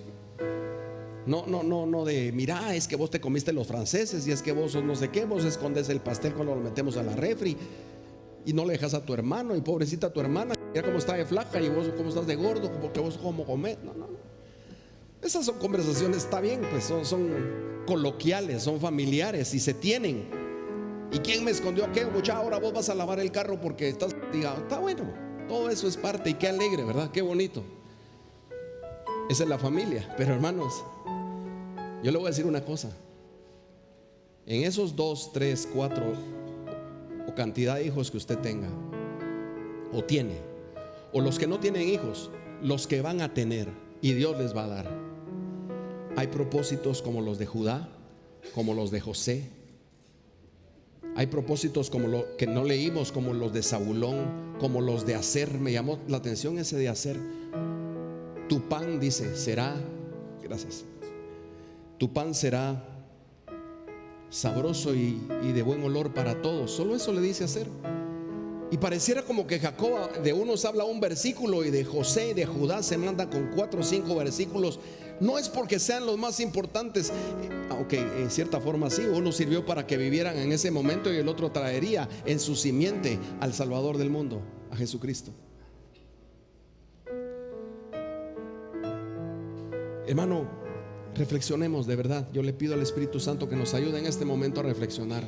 No de mira, es que vos te comiste los franceses, y es que vos no sé qué, vos escondes el pastel cuando lo metemos a la refri y no le dejas a tu hermano, y pobrecita tu hermana, mira cómo está de flaca y vos cómo estás de gordo, porque vos cómo comés. No. Esas son conversaciones, está bien, pues son coloquiales, son familiares y se tienen. ¿Y quién me escondió aquello? Mucha, ahora vos vas a lavar el carro porque estás digado. Está bueno. Todo eso es parte, y qué alegre, ¿verdad? Qué bonito. Esa es la familia. Pero hermanos, yo le voy a decir una cosa. En esos 2, 3, 4 o cantidad de hijos que usted tenga o tiene, o los que no tienen hijos, los que van a tener y Dios les va a dar, hay propósitos como los de Judá, como los de José. Hay propósitos como lo que no leímos, como los de Zabulón, como los de Aser. Me llamó la atención ese de Aser. Tu pan, dice, será, gracias, tu pan será sabroso y de buen olor para todos. Solo eso le dice Aser. Y pareciera como que Jacob de unos habla un versículo, y de José y de Judá se manda con 4 o 5 versículos. No es porque sean los más importantes, aunque en cierta forma sí. Uno sirvió para que vivieran en ese momento y el otro traería en su simiente al Salvador del mundo, a Jesucristo. Hermano, reflexionemos de verdad. Yo le pido al Espíritu Santo que nos ayude en este momento a reflexionar.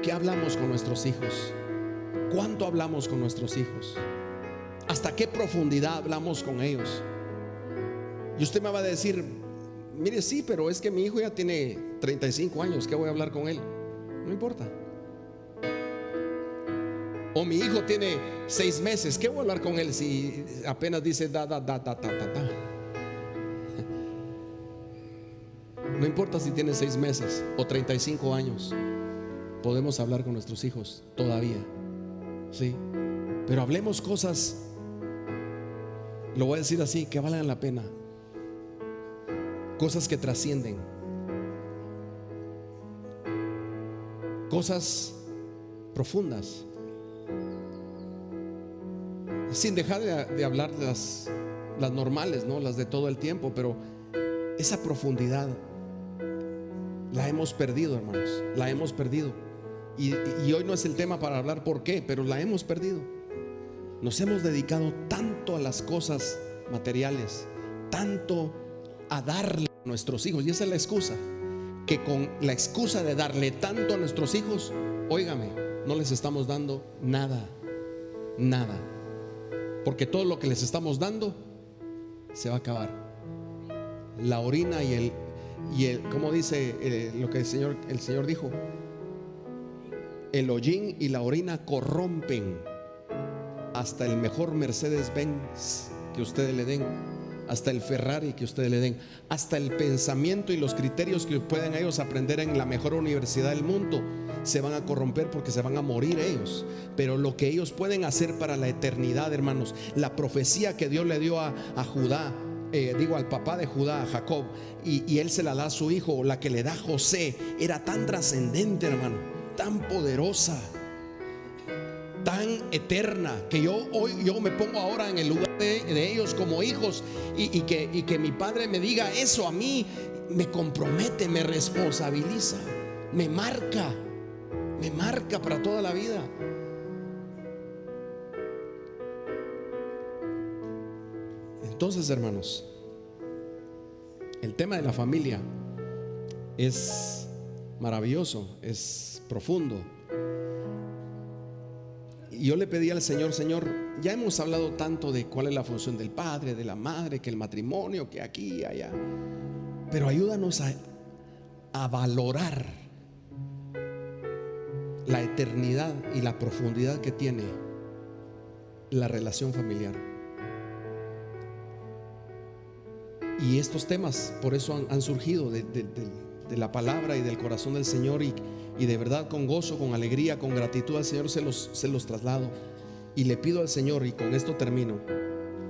¿Qué hablamos con nuestros hijos? ¿Cuánto hablamos con nuestros hijos? ¿Hasta qué profundidad hablamos con ellos? Y usted me va a decir, mire, sí, pero es que mi hijo ya tiene 35 años, ¿qué voy a hablar con él? No importa. O mi hijo tiene 6 meses, ¿qué voy a hablar con él si apenas dice da? No importa si tiene 6 meses o 35 años, podemos hablar con nuestros hijos todavía, ¿sí? Pero hablemos cosas, lo voy a decir así, que valgan la pena. Cosas que trascienden, cosas profundas, sin dejar de hablar de las normales, ¿no? Las de todo el tiempo, pero esa profundidad la hemos perdido, hermanos, la hemos perdido. Y hoy no es el tema para hablar por qué, pero la hemos perdido. Nos hemos dedicado tanto a las cosas materiales, tanto a darle a nuestros hijos, y esa es la excusa, que con la excusa de darle tanto a nuestros hijos, óigame, no les estamos dando nada, porque todo lo que les estamos dando se va a acabar. La orina y el ¿cómo dice lo que el Señor dijo? El hollín y la orina corrompen hasta el mejor Mercedes-Benz que ustedes le den, hasta el Ferrari que ustedes le den, hasta el pensamiento y los criterios que puedan ellos aprender en la mejor universidad del mundo, se van a corromper porque se van a morir ellos. Pero lo que ellos pueden hacer para la eternidad, hermanos, la profecía que Dios le dio a Judá, al papá de Judá, a Jacob, y él se la da a su hijo, la que le da a José, era tan trascendente, hermano, tan poderosa, tan eterna, que yo me pongo ahora en el lugar de ellos como hijos, y que mi padre me diga eso a mí, me compromete, me responsabiliza, me marca para toda la vida. Entonces, hermanos, el tema de la familia es maravilloso, es profundo. Y yo le pedí al Señor, ya hemos hablado tanto de cuál es la función del padre, de la madre, que el matrimonio, que aquí y allá, pero ayúdanos a valorar la eternidad y la profundidad que tiene la relación familiar. Y estos temas por eso han surgido de la palabra y del corazón del Señor, y de verdad con gozo, con alegría, con gratitud al Señor se los traslado. Y le pido al Señor, y con esto termino,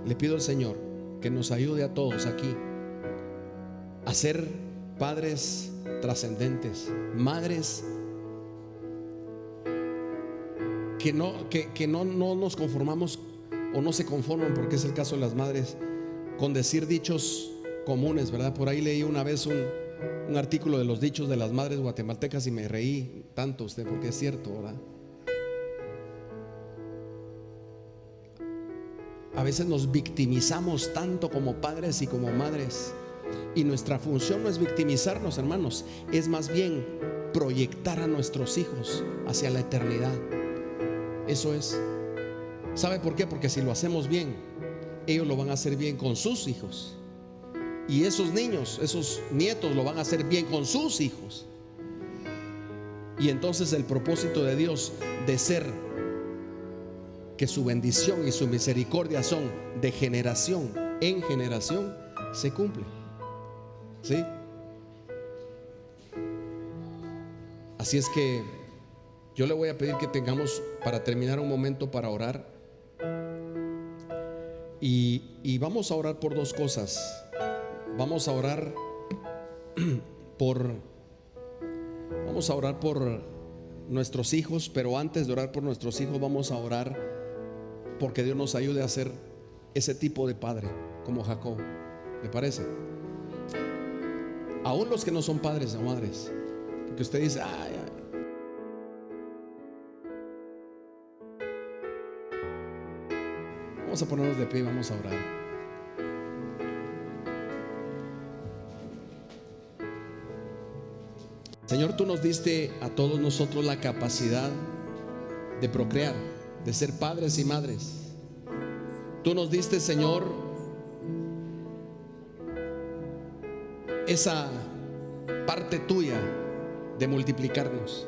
le pido al Señor que nos ayude a todos aquí a ser padres trascendentes, madres que no nos conformamos o no se conforman, porque es el caso de las madres, con decir dichos comunes, ¿verdad? Por ahí leí una vez un artículo de los dichos de las madres guatemaltecas y me reí tanto, porque es cierto, ¿verdad? A veces nos victimizamos tanto como padres y como madres, y nuestra función no es victimizarnos, hermanos, es más bien proyectar a nuestros hijos hacia la eternidad. Eso es. ¿Sabe por qué? Porque si lo hacemos bien, ellos lo van a hacer bien con sus hijos, y esos niños, esos nietos lo van a hacer bien con sus hijos. Y entonces el propósito de Dios de ser que su bendición y su misericordia son de generación en generación se cumple, ¿sí? Así es que yo le voy a pedir que tengamos, para terminar, un momento para orar. Y vamos a orar por dos cosas. Vamos a orar por nuestros hijos, pero antes de orar por nuestros hijos, vamos a orar porque Dios nos ayude a ser ese tipo de padre como Jacob. ¿Le parece? Aún los que no son padres o madres, porque usted dice, vamos a ponernos de pie y vamos a orar. Señor, tú nos diste a todos nosotros la capacidad de procrear, de ser padres y madres. Tú nos diste, Señor, esa parte tuya de multiplicarnos.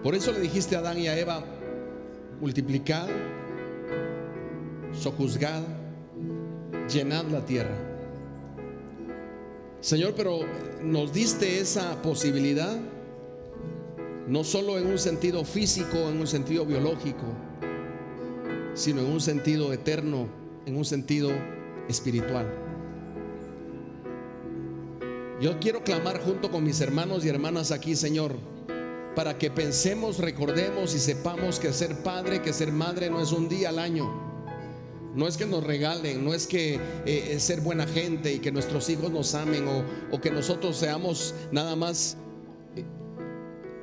Por eso le dijiste a Adán y a Eva: multiplicad, sojuzgad, llenad la tierra. Señor, pero nos diste esa posibilidad no solo en un sentido físico, en un sentido biológico, sino en un sentido eterno, en un sentido espiritual. Yo quiero clamar junto con mis hermanos y hermanas aquí, Señor, para que pensemos, recordemos y sepamos que ser padre, que ser madre no es un día al año. No es que nos regalen, no es que ser buena gente y que nuestros hijos nos amen, o que nosotros seamos nada más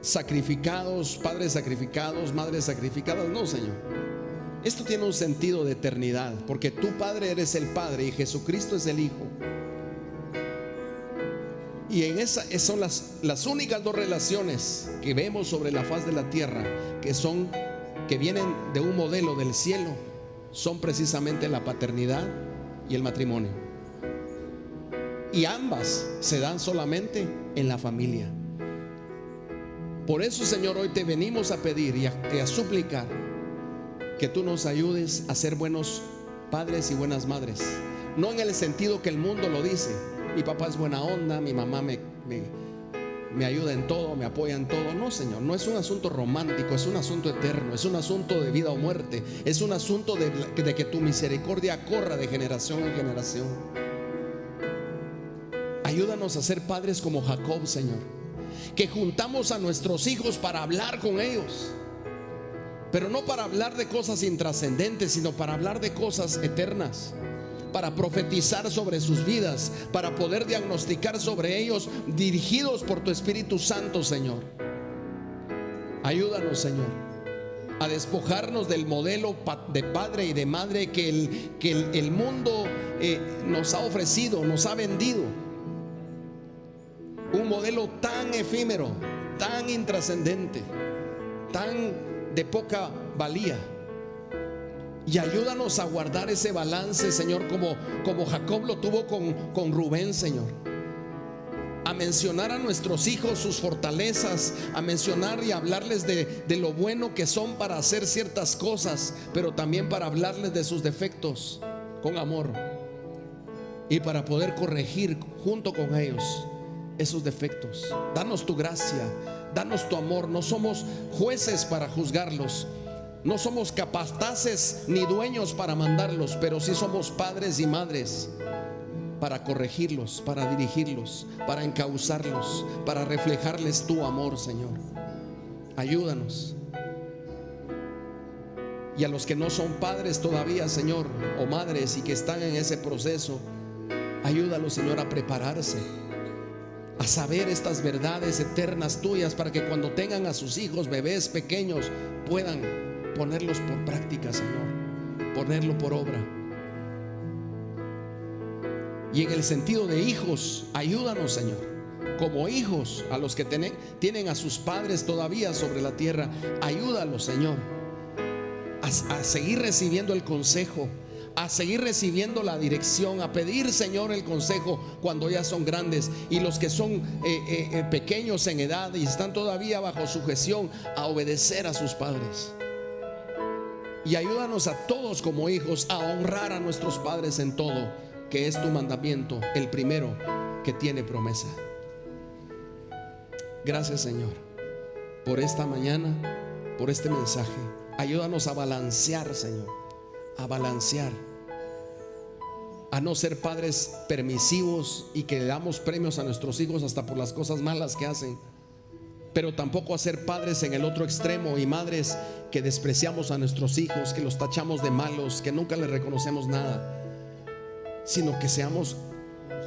sacrificados, padres sacrificados, madres sacrificadas. No, Señor, esto tiene un sentido de eternidad, porque tu Padre eres el Padre y Jesucristo es el Hijo. Y en esas son las únicas dos relaciones que vemos sobre la faz de la tierra que vienen de un modelo del cielo. Son precisamente la paternidad y el matrimonio. Y ambas se dan solamente en la familia. Por eso, Señor, hoy te venimos a pedir y a suplicar que tú nos ayudes a ser buenos padres y buenas madres. No en el sentido que el mundo lo dice: mi papá es buena onda, mi mamá me ayuda en todo, me apoya en todo. No, Señor, no es un asunto romántico, es un asunto eterno, es un asunto de vida o muerte, es un asunto de que tu misericordia corra de generación en generación. Ayúdanos a ser padres como Jacob, Señor, que juntamos a nuestros hijos para hablar con ellos, pero no para hablar de cosas intrascendentes, sino para hablar de cosas eternas, para profetizar sobre sus vidas, para poder diagnosticar sobre ellos, dirigidos por tu Espíritu Santo, Señor. Ayúdanos, Señor, a despojarnos del modelo de padre y de madre que el mundo nos ha ofrecido, nos ha vendido. Un modelo tan efímero, tan intrascendente, tan de poca valía. Y ayúdanos a guardar ese balance, Señor, como Jacob lo tuvo con Rubén, Señor. A mencionar a nuestros hijos sus fortalezas, a mencionar y hablarles de lo bueno que son para hacer ciertas cosas, pero también para hablarles de sus defectos con amor, y para poder corregir junto con ellos esos defectos. Danos tu gracia, danos tu amor. No somos jueces para juzgarlos, no somos capataces ni dueños para mandarlos, pero sí somos padres y madres para corregirlos, para dirigirlos, para encauzarlos, para reflejarles tu amor, Señor. Ayúdanos. Y a los que no son padres todavía, Señor, o madres, y que están en ese proceso, ayúdalos, Señor, a prepararse, a saber estas verdades eternas tuyas, para que cuando tengan a sus hijos, bebés pequeños, puedan ponerlos por práctica, Señor, ponerlo por obra. Y en el sentido de hijos, ayúdanos, Señor, como hijos, a los que tienen a sus padres todavía sobre la tierra. Ayúdalos, Señor, a seguir recibiendo el consejo, a seguir recibiendo la dirección, a pedir, Señor, el consejo cuando ya son grandes. Y los que son pequeños en edad y están todavía bajo sujeción, a obedecer a sus padres. Y ayúdanos a todos como hijos a honrar a nuestros padres en todo, que es tu mandamiento, el primero que tiene promesa. Gracias, Señor, por esta mañana, por este mensaje. Ayúdanos a balancear, Señor, a balancear, a no ser padres permisivos y que le damos premios a nuestros hijos hasta por las cosas malas que hacen, pero tampoco a ser padres en el otro extremo y madres que despreciamos a nuestros hijos, que los tachamos de malos, que nunca les reconocemos nada, sino que seamos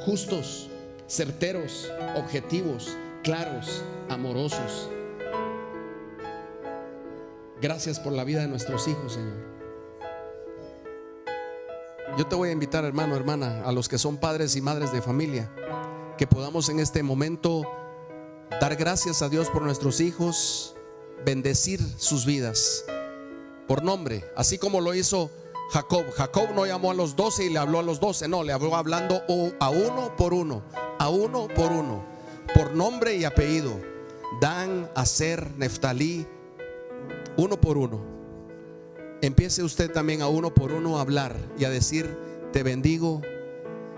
justos, certeros, objetivos, claros, amorosos. Gracias por la vida de nuestros hijos, Señor. Yo te voy a invitar, hermano, hermana, a los que son padres y madres de familia, que podamos en este momento dar gracias a Dios por nuestros hijos, bendecir sus vidas por nombre, así como lo hizo Jacob no llamó a los 12 y le habló a los 12, no, le habló hablando a uno por uno, por nombre y apellido. Dan, Aser, Neftalí, uno por uno. Empiece usted también a uno por uno a hablar y a decir: te bendigo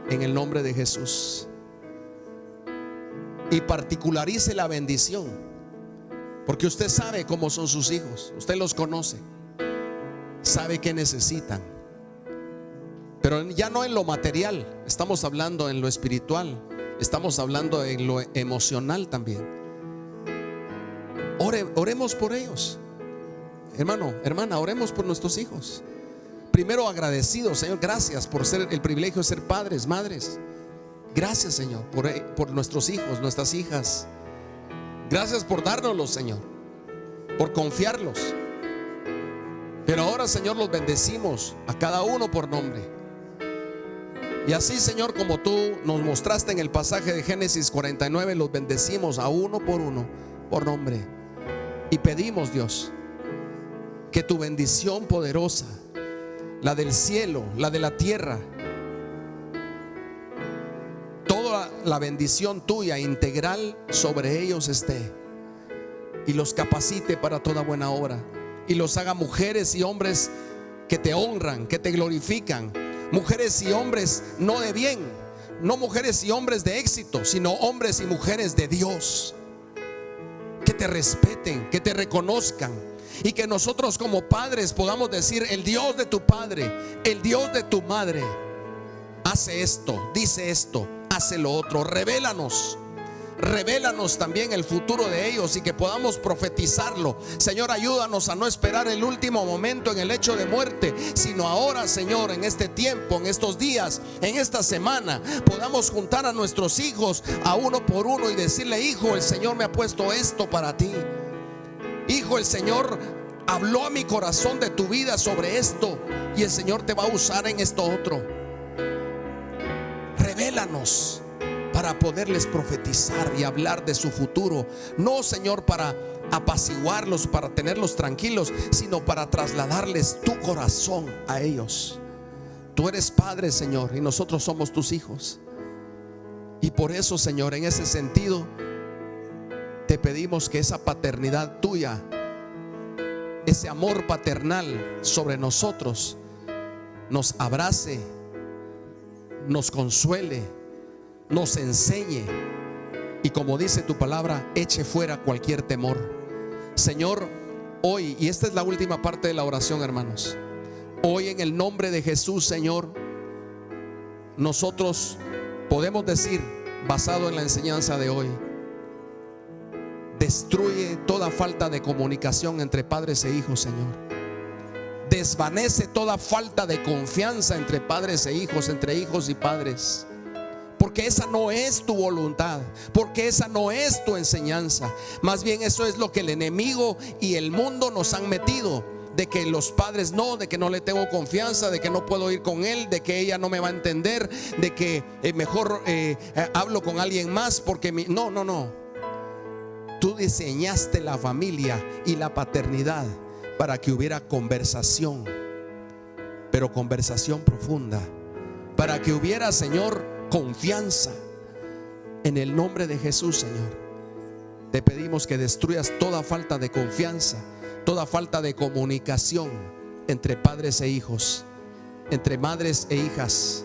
en el nombre de Jesús. Y particularice la bendición, porque usted sabe cómo son sus hijos, usted los conoce, sabe qué necesitan. Pero ya no en lo material, estamos hablando en lo espiritual, estamos hablando en lo emocional también. Oremos por ellos. Hermano, hermana, oremos por nuestros hijos. Primero agradecidos, Señor, gracias por ser el privilegio de ser padres, madres. Gracias, Señor, por nuestros hijos, nuestras hijas. Gracias por dárnoslos, Señor, por confiarlos. Pero ahora, Señor, los bendecimos a cada uno por nombre. Y así, Señor, como tú nos mostraste en el pasaje de Génesis 49, los bendecimos a uno por nombre. Y pedimos, Dios, que tu bendición poderosa, la del cielo, la de la tierra, toda la bendición tuya integral sobre ellos esté, y los capacite para toda buena obra, y los haga mujeres y hombres que te honran, que te glorifican, mujeres y hombres no de bien, no mujeres y hombres de éxito, sino hombres y mujeres de Dios, que te respeten, que te reconozcan, y que nosotros como padres podamos decir: el Dios de tu padre, el Dios de tu madre hace esto, dice esto, hace lo otro. Revélanos también el futuro de ellos y que podamos profetizarlo. Señor, ayúdanos a no esperar el último momento en el hecho de muerte, sino ahora, Señor, en este tiempo, en estos días, en esta semana, podamos juntar a nuestros hijos a uno por uno y decirle: hijo, el Señor me ha puesto esto para ti. Hijo, el Señor habló a mi corazón de tu vida sobre esto, y el Señor te va a usar en esto otro. Revélanos para poderles profetizar y hablar de su futuro. No, Señor, para apaciguarlos, para tenerlos tranquilos, sino para trasladarles tu corazón a ellos. Tú eres Padre, Señor, y nosotros somos tus hijos. Y por eso, Señor, en ese sentido, te pedimos que esa paternidad tuya, ese amor paternal sobre nosotros, nos abrace, nos consuele, nos enseñe, y como dice tu palabra, eche fuera cualquier temor. Señor, hoy, y esta es la última parte de la oración, hermanos, hoy en el nombre de Jesús, Señor, nosotros podemos decir, basado en la enseñanza de hoy: destruye toda falta de comunicación entre padres e hijos, Señor. Desvanece toda falta de confianza entre padres e hijos, entre hijos y padres, porque esa no es tu voluntad, porque esa no es tu enseñanza. Más bien eso es lo que el enemigo y el mundo nos han metido, de que los padres no, de que no le tengo confianza, de que no puedo ir con él, de que ella no me va a entender, de que mejor hablo con alguien más porque no. Tú diseñaste la familia y la paternidad para que hubiera conversación, pero conversación profunda, para que hubiera, Señor, confianza. En el nombre de Jesús, Señor, te pedimos que destruyas toda falta de confianza, toda falta de comunicación entre padres e hijos, entre madres e hijas,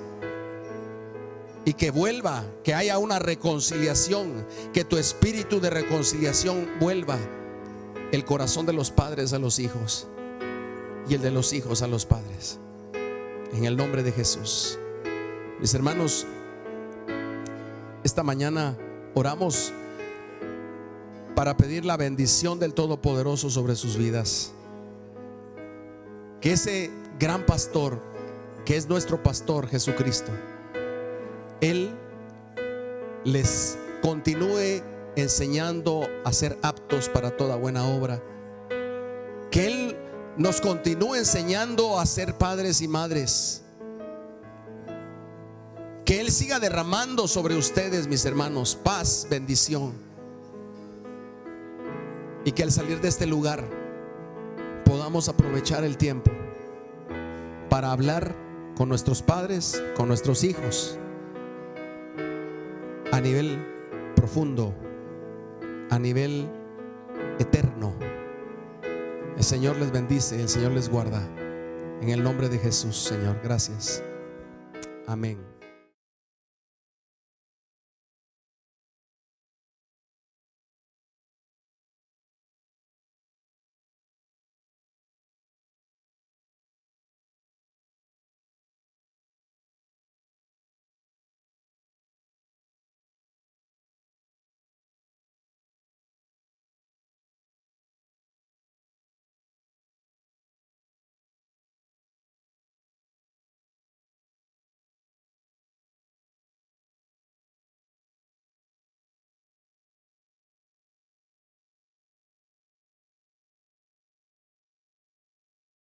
y que vuelva, que haya una reconciliación, que tu espíritu de reconciliación vuelva el corazón de los padres a los hijos y el de los hijos a los padres, en el nombre de Jesús. Mis hermanos, esta mañana oramos para pedir la bendición del Todopoderoso sobre sus vidas. Que ese gran pastor, que es nuestro pastor Jesucristo, Él les continúe enseñando a ser aptos para toda buena obra. Que Él nos continúe enseñando a ser padres y madres. Que Él siga derramando sobre ustedes, mis hermanos, paz, bendición. Y que al salir de este lugar podamos aprovechar el tiempo para hablar con nuestros padres, con nuestros hijos, a nivel profundo, a nivel eterno. El Señor les bendice, el Señor les guarda. En el nombre de Jesús, Señor, gracias. Amén.